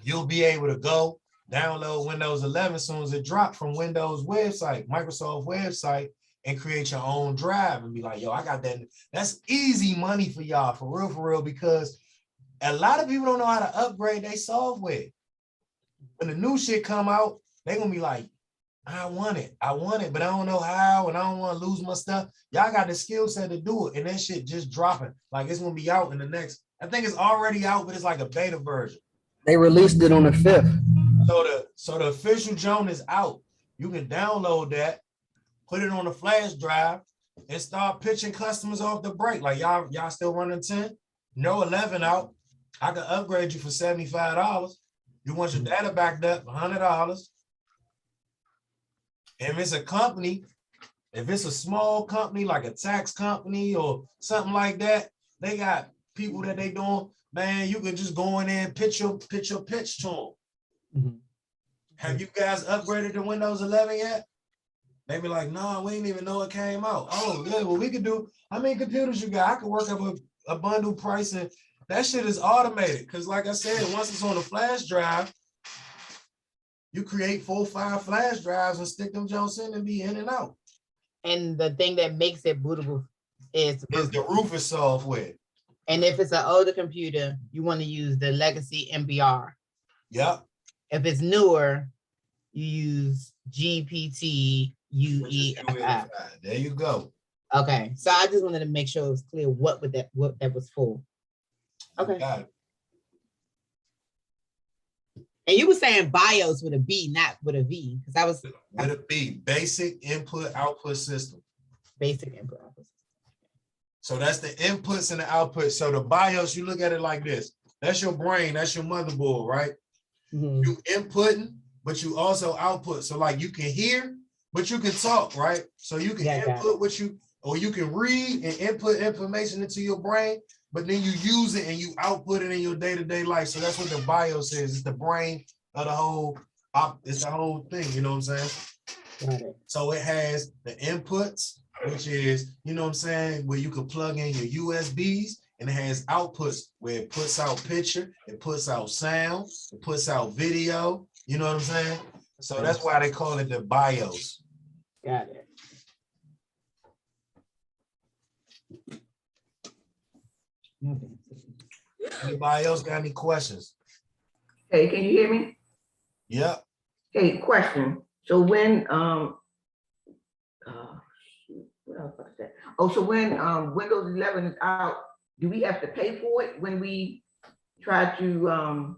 you'll be able to go download Windows 11 as soon as it drops from Windows website, Microsoft website, and create your own drive and be like, yo, I got that. That's easy money for y'all, for real, because a lot of people don't know how to upgrade their software. When the new shit come out, they're gonna be like, I want it, but I don't know how, and I don't want to lose my stuff. Y'all got the skill set to do it, and that shit just dropping. Like it's gonna be out in the next, I think it's already out, but it's like a beta version. They released it on the 5th. So the official Joan is out. You can download that, put it on a flash drive, and start pitching customers off the break. Like y'all still running 10? No 11 out. I can upgrade you for $75. You want your data backed up, $100. If it's a company, if it's a small company like a tax company or something like that, they got people that they doing, man, you can just go in there and pitch your pitch to them. Mm-hmm. Have you guys upgraded to Windows 11 yet? They be like, no, we didn't even know it came out. Oh, yeah, well, we could do, how many computers you got? I could work up a bundle price, and that shit is automated. Because like I said, once it's on a flash drive, You create 4 or 5 flash drives and stick them Jones in and be in and out. And the thing that makes it bootable is Is the Rufus software. and if it's an older computer, you want to use the legacy MBR. Yep. If it's newer, you use GPT Which is UEFI. UEFI. There you go. Okay, so I just wanted to make sure it was clear what that was for. Okay. Got it. And you were saying BIOS with a B, not with a V, because that was With a B, basic input output system. basic input. So that's the inputs and the outputs. So the BIOS, you look at it like this. That's your brain, that's your motherboard, right? Mhm. You inputting, but you also output. So like you can hear, but you can talk, right? So you can Yeah, got input what you, or you can read and input information into your brain, but then you use it and you output it in your day-to-day life. So that's what the BIOS is. It's the brain of the whole, it's the whole thing, you know what I'm saying? Got it. So it has the inputs, which is, you know what I'm saying, where you can plug in your USBs, and it has outputs where it puts out picture, it puts out sound, it puts out video, you know what I'm saying? So that's why they call it the BIOS. Got it. Okay. Anybody else got any questions? Hey, can you hear me? Yep. Hey, question. So when, what else was that? Oh, so when, Windows 11 is out, do we have to pay for it when we try to,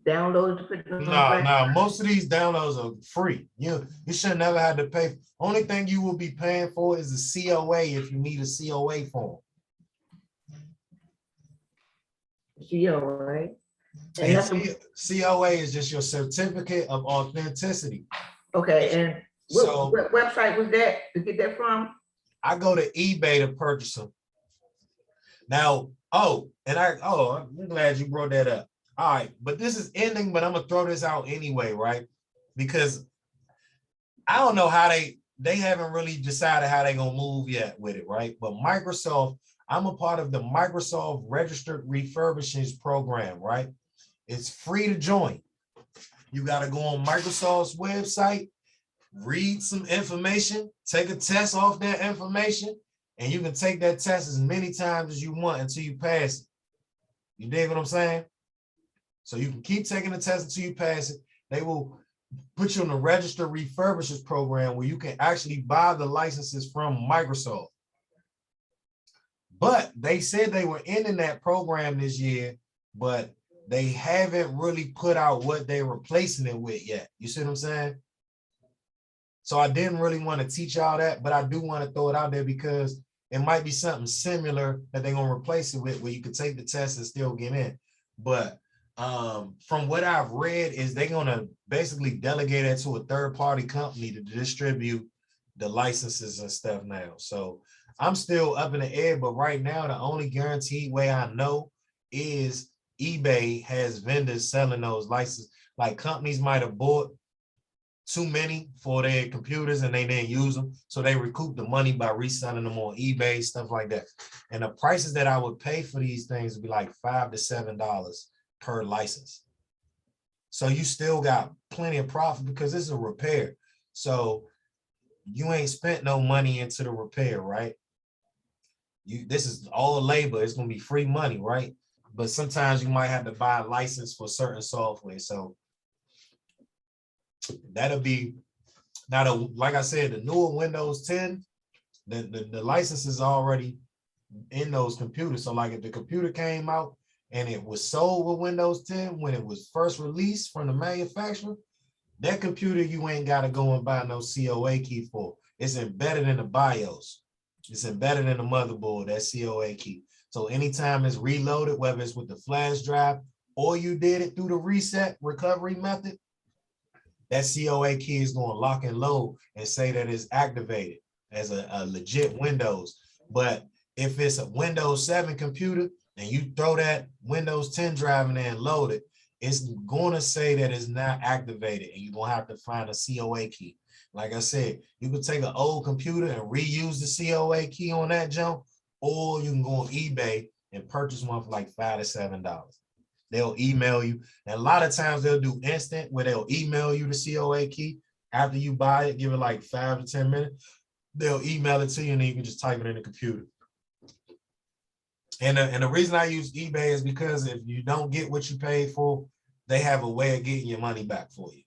download it to put it on? No, most of these downloads are free. You should never have to pay. Only thing you will be paying for is the COA if you need a COA form. CO, right? And And that's, COA is just your certificate of authenticity. okay, and So what website was that to get that from? I go to eBay to purchase them. Now, I'm glad you brought that up. All right, but this is ending, but I'm gonna throw this out anyway, right? Because I don't know how they haven't really decided how they're gonna move yet with it, right? But Microsoft, I'm a part of the Microsoft Registered Refurbishings Program, right? It's free to join. You got to go on Microsoft's website, read some information, take a test off that information, and you can take that test as many times as you want until you pass it. You dig what I'm saying? So you can keep taking the test until you pass it. They will put you in the Registered Refurbishers Program where you can actually buy the licenses from Microsoft. But they said they were ending that program this year, but they haven't really put out what they're replacing it with yet. You see what I'm saying? So I didn't really want to teach y'all that, but I do want to throw it out there because it might be something similar that they're going to replace it with where you could take the test and still get in. But from what I've read is they're going to basically delegate it to a third-party company to distribute the licenses and stuff now. So I'm still up in the air, but right now, the only guaranteed way I know is eBay has vendors selling those licenses. Like companies might have bought too many for their computers and they didn't use them. So they recoup the money by reselling them on eBay, stuff like that. And the prices that I would pay for these things would be like $5 to $7 per license. So you still got plenty of profit because it's a repair. So you ain't spent no money into the repair, right? This is all labor. It's gonna be free money, right? But sometimes you might have to buy a license for certain software. So that'll be now. Like I said, the newer Windows 10, the license is already in those computers. So like if the computer came out and it was sold with Windows 10 when it was first released from the manufacturer, that computer you ain't got to go and buy no COA key for. It's embedded in the BIOS. It's embedded in the motherboard, that COA key. So anytime it's reloaded, whether it's with the flash drive or you did it through the reset recovery method, that COA key is going to lock and load and say that it's activated as a legit Windows. But if it's a Windows 7 computer and you throw that Windows 10 drive in there and load it, it's going to say that it's not activated and you're going to have to find a COA key. Like I said, you could take an old computer and reuse the COA key on that jump, or you can go on eBay and purchase one for like $5 to $7. They'll email you. And a lot of times they'll do instant where they'll email you the COA key after you buy it, give it like 5 to 10 minutes. They'll email it to you and then you can just type it in the computer. And the reason I use eBay is because if you don't get what you paid for, they have a way of getting your money back for you.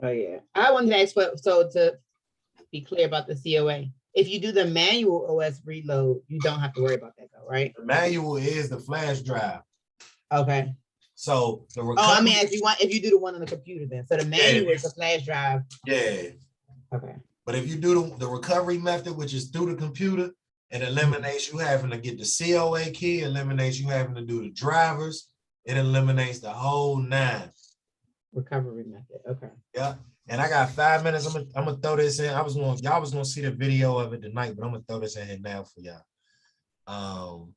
Oh, yeah. I wanted to ask, so to be clear about the COA, if you do the manual OS reload, you don't have to worry about that though, right? The manual is the flash drive. Okay. So the Oh, I mean, recovery, if you do the one on the computer then. So the manual is the flash drive. yeah. Okay. But if you do the recovery method, which is through the computer, it eliminates you having to get the COA key, eliminates you having to do the drivers, it eliminates the whole 9. Recovery method. Okay. Yeah. And I got 5 minutes. I'm gonna throw this in. Y'all was gonna see the video of it tonight, but I'm gonna throw this in here now for y'all.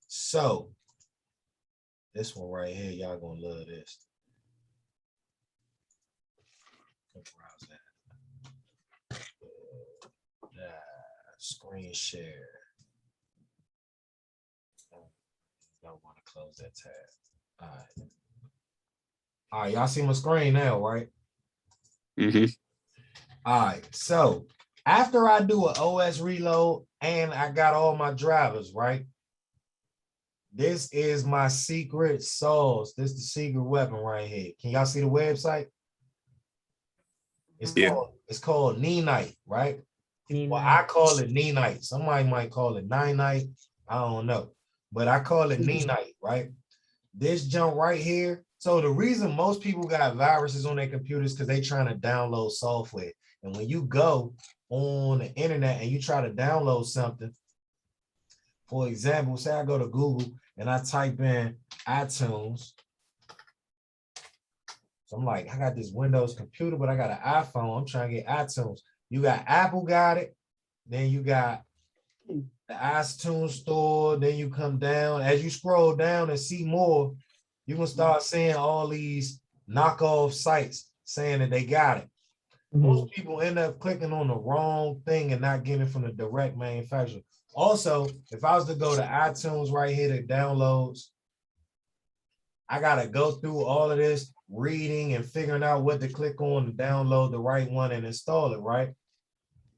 So this one right here, y'all gonna love this. Screen share. Don't want to close that tab. All right. All right, y'all see my screen now, right? Mm-hmm. All right, so after I do an OS reload and I got all my drivers, right? This is my secret sauce. This is the secret weapon right here. Can y'all see the website? It's called Kneanite, right? Well, I call it Kneanite. Somebody might call it Nine-Night. I don't know. But I call it Kneanite, right? This junk right here. So the reason most people got viruses on their computers because they trying to download software. And when you go on the internet and you try to download something, for example, say I go to Google and I type in iTunes. So I'm like, I got this Windows computer, but I got an iPhone. I'm trying to get iTunes. You got Apple got it. Then you got the iTunes store. Then you come down. As you scroll down and see more, you can start seeing all these knockoff sites saying that they got it. Most people end up clicking on the wrong thing and not getting it from the direct manufacturer. Also, if I was to go to iTunes right here to downloads, I gotta go through all of this reading and figuring out what to click on to download the right one and install it, right?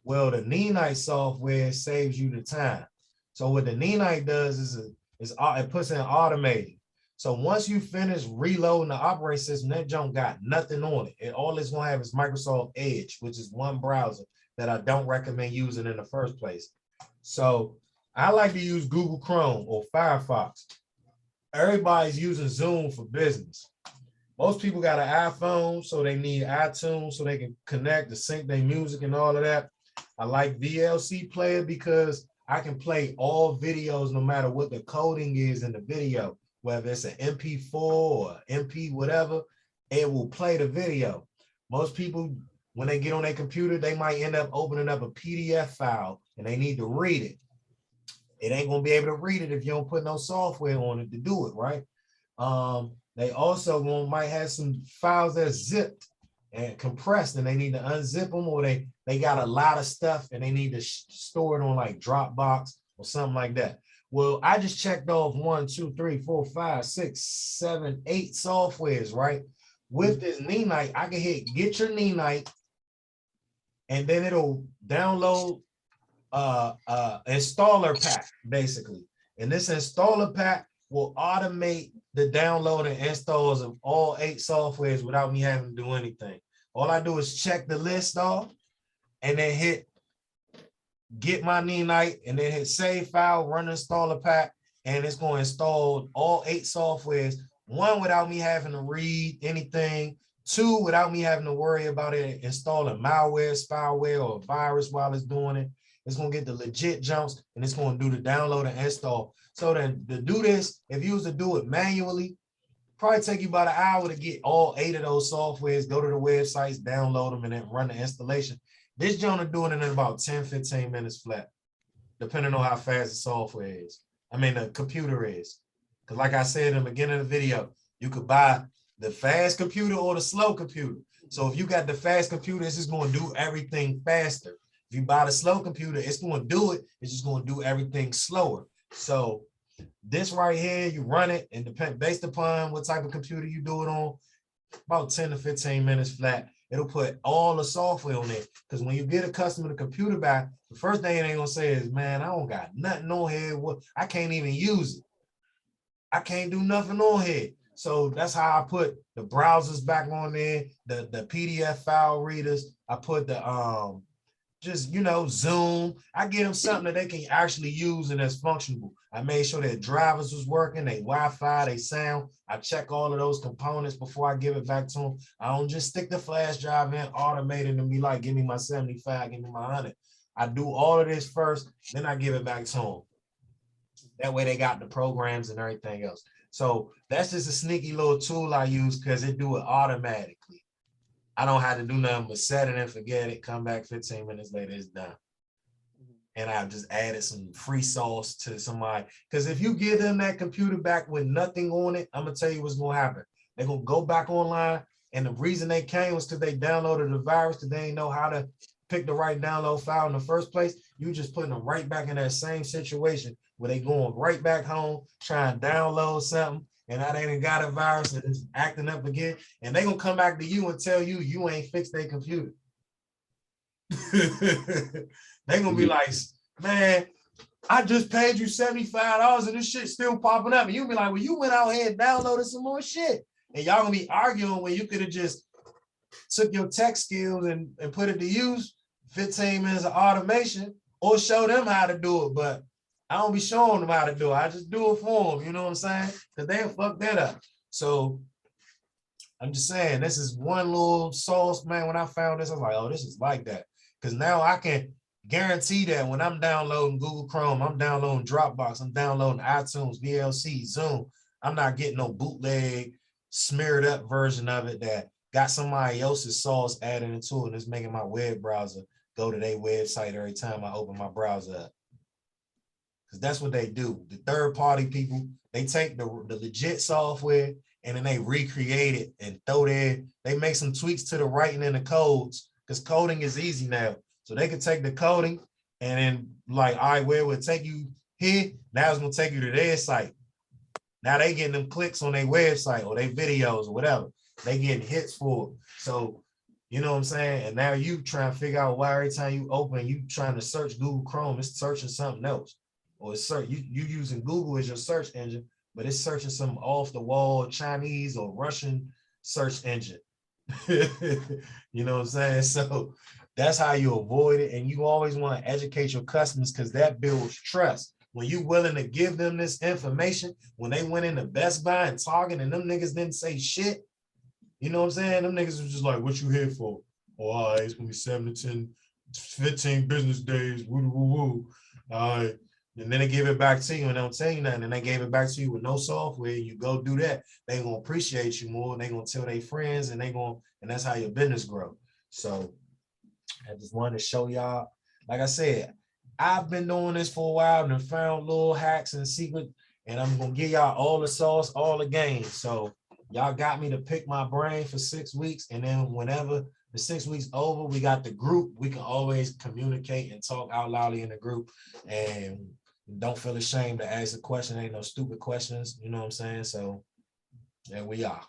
Well, the Kneanite software saves you the time. So what the Kneanite does is it puts in automated. So once you finish reloading the operating system, that junk got nothing on it. And all it's gonna have is Microsoft Edge, which is one browser that I don't recommend using in the first place. So I like to use Google Chrome or Firefox. Everybody's using Zoom for business. Most people got an iPhone, so they need iTunes so they can connect to sync their music and all of that. I like VLC Player because I can play all videos no matter what the coding is in the video, whether it's an MP4 or MP whatever, it will play the video. Most people, when they get on their computer, they might end up opening up a PDF file and they need to read it. It ain't gonna be able to read it if you don't put no software on it to do it, right? They also might have some files that's zipped and compressed and they need to unzip them, or they got a lot of stuff and they need to store it on like Dropbox or something like that. Well, I just checked off 1, 2, 3, 4, 5, 6, 7, 8 softwares, right? With this Kneanite, I can hit get your Kneanite and then it'll download installer pack basically. And this installer pack will automate the download and installs of all 8 softwares without me having to do anything. All I do is check the list off and then hit get my Kneanite and then hit save file, run installer pack, and it's going to install all 8 softwares. 1, without me having to read anything. 2, without me having to worry about it installing malware, spyware, or a virus while it's doing it. It's going to get the legit jumps and it's going to do the download and install. So then to do this, if you was to do it manually, probably take you about an hour to get all 8 of those softwares, go to the websites, download them, and then run the installation. This Jonah doing it in about 10, 15 minutes flat, depending on how fast the software is. I mean, the computer is. Because like I said in the beginning of the video, you could buy the fast computer or the slow computer. So if you got the fast computer, it's just going to do everything faster. If you buy the slow computer, it's going to do it. It's just going to do everything slower. So This right here, you run it and based upon what type of computer you do it on, about 10 to 15 minutes flat. It'll put all the software on it. Because when you get a customer the computer back, the first thing they ain't gonna say is, man, I don't got nothing on here. What I can't even use it. I can't do nothing on here. So that's how I put the browsers back on there, the PDF file readers. I put the just, you know, Zoom. I get them something that they can actually use and that's functional. I made sure their drivers was working, they Wi-Fi, they sound. I check all of those components before I give it back to them. I don't just stick the flash drive in, automate it, and be like, give me my 75, give me my 100. I do all of this first, then I give it back to them. That way they got the programs and everything else. So that's just a sneaky little tool I use because it do it automatically. I don't have to do nothing but set it and forget it, come back 15 minutes later, it's done. And I've just added some free sauce to somebody. Because if you give them that computer back with nothing on it, I'm gonna tell you what's gonna happen. They're gonna go back online, and the reason they came was because they downloaded the virus, because they didn't know how to pick the right download file in the first place. You just putting them right back in that same situation where they going right back home, trying to download something, and now they done got a virus and it's acting up again, and they gonna come back to you and tell you you ain't fixed their computer. They gonna be like, man, I just paid you $75 and this shit still popping up. And you be like, well, you went out here and downloaded some more shit. And y'all gonna be arguing when you could have just took your tech skills and put it to use, 15 minutes of automation, or show them how to do it. But I don't be showing them how to do it. I just do it for them, you know what I'm saying? Because they'll fuck that up. So I'm just saying, this is one little sauce, man. When I found this, I was like, oh, this is like that. Because now I can guarantee that when I'm downloading Google Chrome, I'm downloading Dropbox, I'm downloading iTunes, VLC, Zoom, I'm not getting no bootleg, smeared up version of it that got somebody else's sauce added into it and it's making my web browser go to their website every time I open my browser up. Because that's what they do. The third-party people, they take the legit software and then they recreate it and they make some tweaks to the writing and the codes, because coding is easy now. So they can take the coding and then like, all right, where it would take you here, now it's gonna take you to their site. Now they getting them clicks on their website or their videos or whatever. They getting hits for it. So, you know what I'm saying? And now you trying to figure out why every time you open, you trying to search Google Chrome, it's searching something else. Or it's you using Google as your search engine, but it's searching some off the wall Chinese or Russian search engine. You know what I'm saying? So that's how you avoid it. And you always want to educate your customers, because that builds trust. When you willing to give them this information, when they went into Best Buy and Target and them niggas didn't say shit, you know what I'm saying? Them niggas was just like, what you here for? Oh, all right, it's gonna be 7 to 10, 15 business days, woo woo woo. All right. And then they give it back to you and they don't tell you nothing. And they gave it back to you with no software. You go do that. They gonna appreciate you more. And they gonna tell their friends, and and that's how your business grow. So I just wanted to show y'all, like I said, I've been doing this for a while and found little hacks and secrets, and I'm gonna give y'all all the sauce, all the game. So y'all got me to pick my brain for 6 weeks, and then whenever the 6 weeks over, we got the group. We can always communicate and talk out loudly in the group, and don't feel ashamed to ask a question. Ain't no stupid questions, you know what I'm saying? So there we are.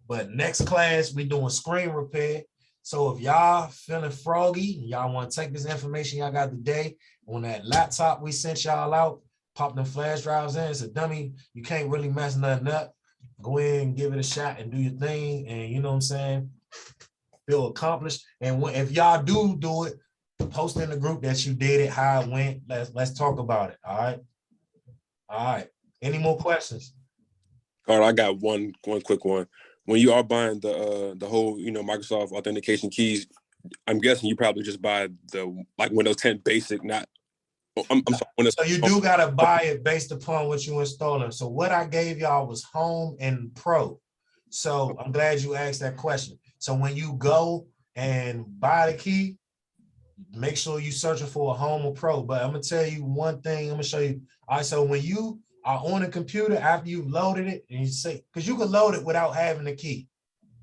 But next class, we doing screen repair. So if y'all feeling froggy, y'all want to take this information y'all got today on that laptop we sent y'all out, pop them flash drives in. It's a dummy. You can't really mess nothing up. Go in and give it a shot and do your thing. And you know what I'm saying? Feel accomplished. And if y'all do it, post in the group that you did it, how it went. Let's talk about it. All right. All right. Any more questions? Carl, I got one quick one. When you are buying the whole, Microsoft authentication keys, I'm guessing you probably just buy the Windows 10 basic, not. I'm sorry. So you do gotta buy it based upon what you installing. So what I gave y'all was Home and Pro. So I'm glad you asked that question. So when you go and buy the key, make sure you searching for a Home or Pro. But I'm gonna tell you one thing. I'm gonna show you. All right. So when you are on a computer after you've loaded it, and you say, because you can load it without having the key.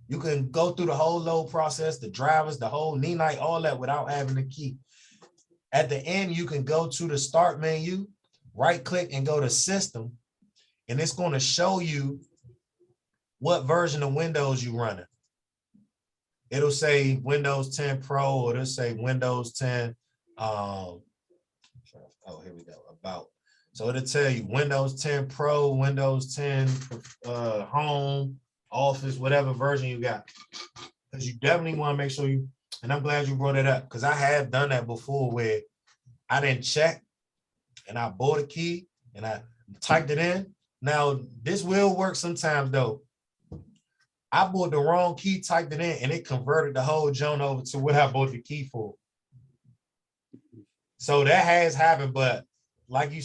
You can go through the whole load process, the drivers, the whole Nenite, all that without having the key. At the end, you can go to the start menu, right click and go to System, and it's going to show you what version of Windows you running. It'll say Windows 10 Pro, or it'll say Windows 10. Oh, here we go. About. So it'll tell you Windows 10 Pro, Windows 10 Home, Office, whatever version you got. Because you definitely want to make sure you, and I'm glad you brought it up, because I have done that before where I didn't check and I bought a key and I typed it in. Now, this will work sometimes though. I bought the wrong key, typed it in, and it converted the whole joint over to what I bought the key for. So that has happened, but like you,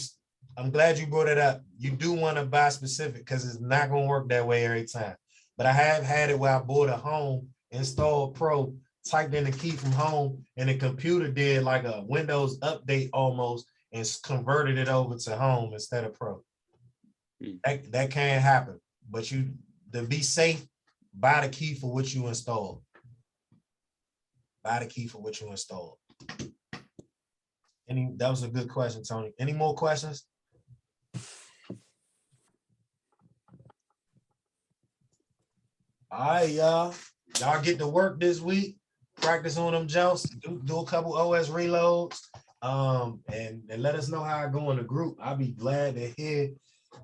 I'm glad you brought it up. You do want to buy specific because it's not going to work that way every time. But I have had it where I bought a Home, installed Pro, typed in the key from Home, and the computer did like a Windows update almost and converted it over to Home instead of Pro. That can happen, but you, to be safe, buy the key for what you installed. Buy the key for what you installed. That was a good question, Tony. Any more questions? All right, y'all. Y'all get to work this week. Practice on them jumps. Do a couple OS reloads. And let us know how it go in the group. I'll be glad to hear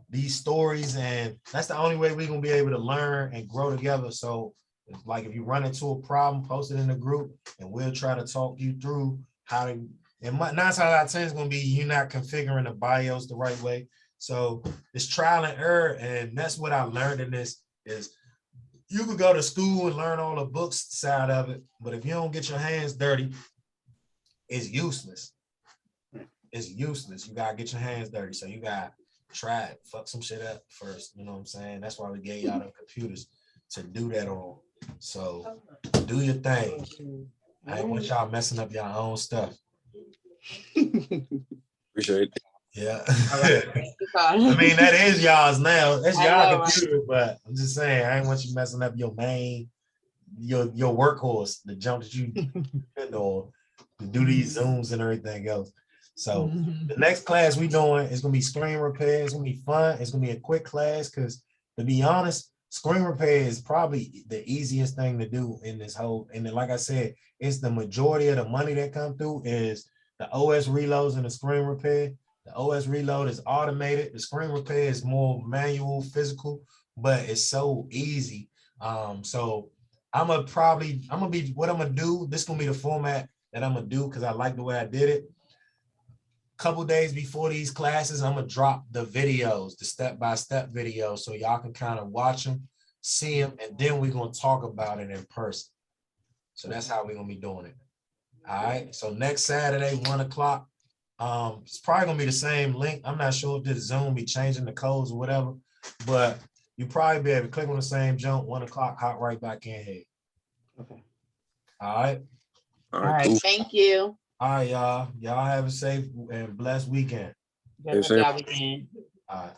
these stories, and that's the only way we're gonna be able to learn and grow together. So like if you run into a problem, post it in the group and we'll try to talk you through how to, and 9 times out of 10 is gonna be you not configuring the BIOS the right way. So it's trial and error, and that's what I learned in this is you could go to school and learn all the books side of it, but if you don't get your hands dirty, it's useless. It's useless. You gotta get your hands dirty. So you gotta try it, fuck some shit up first. You know what I'm saying? That's why we gave y'all the computers to do that on. So do your thing. I ain't want y'all messing up your own stuff. Appreciate it. Yeah. Right. I mean, that is y'all's now. That's I y'all know, computer, but I'm just saying, I ain't want you messing up your main, your workhorse, the jump that you depend on to do these Zooms and everything else. So the next class we doing is gonna be screen repair. It's gonna be fun. It's gonna be a quick class because, to be honest, screen repair is probably the easiest thing to do in this whole. And then, like I said, it's the majority of the money that come through is the OS reloads and the screen repair. The OS reload is automated. The screen repair is more manual, physical, but it's so easy. So what I'm gonna do. This is gonna be the format that I'm gonna do because I like the way I did it. Couple days before these classes, I'm gonna drop the videos, the step-by-step videos, so y'all can kind of watch them, see them, and then we're gonna talk about it in person. So that's how we're gonna be doing it. All right. So next Saturday, 1 o'clock. It's probably gonna be the same link. I'm not sure if this Zoom be changing the codes or whatever, but you probably be able to click on the same jump, 1 o'clock, hop right back in here. Okay. All right. All All right, right, cool. thank you. All right, y'all. Y'all have a safe and blessed weekend. Good sir. job again. All right.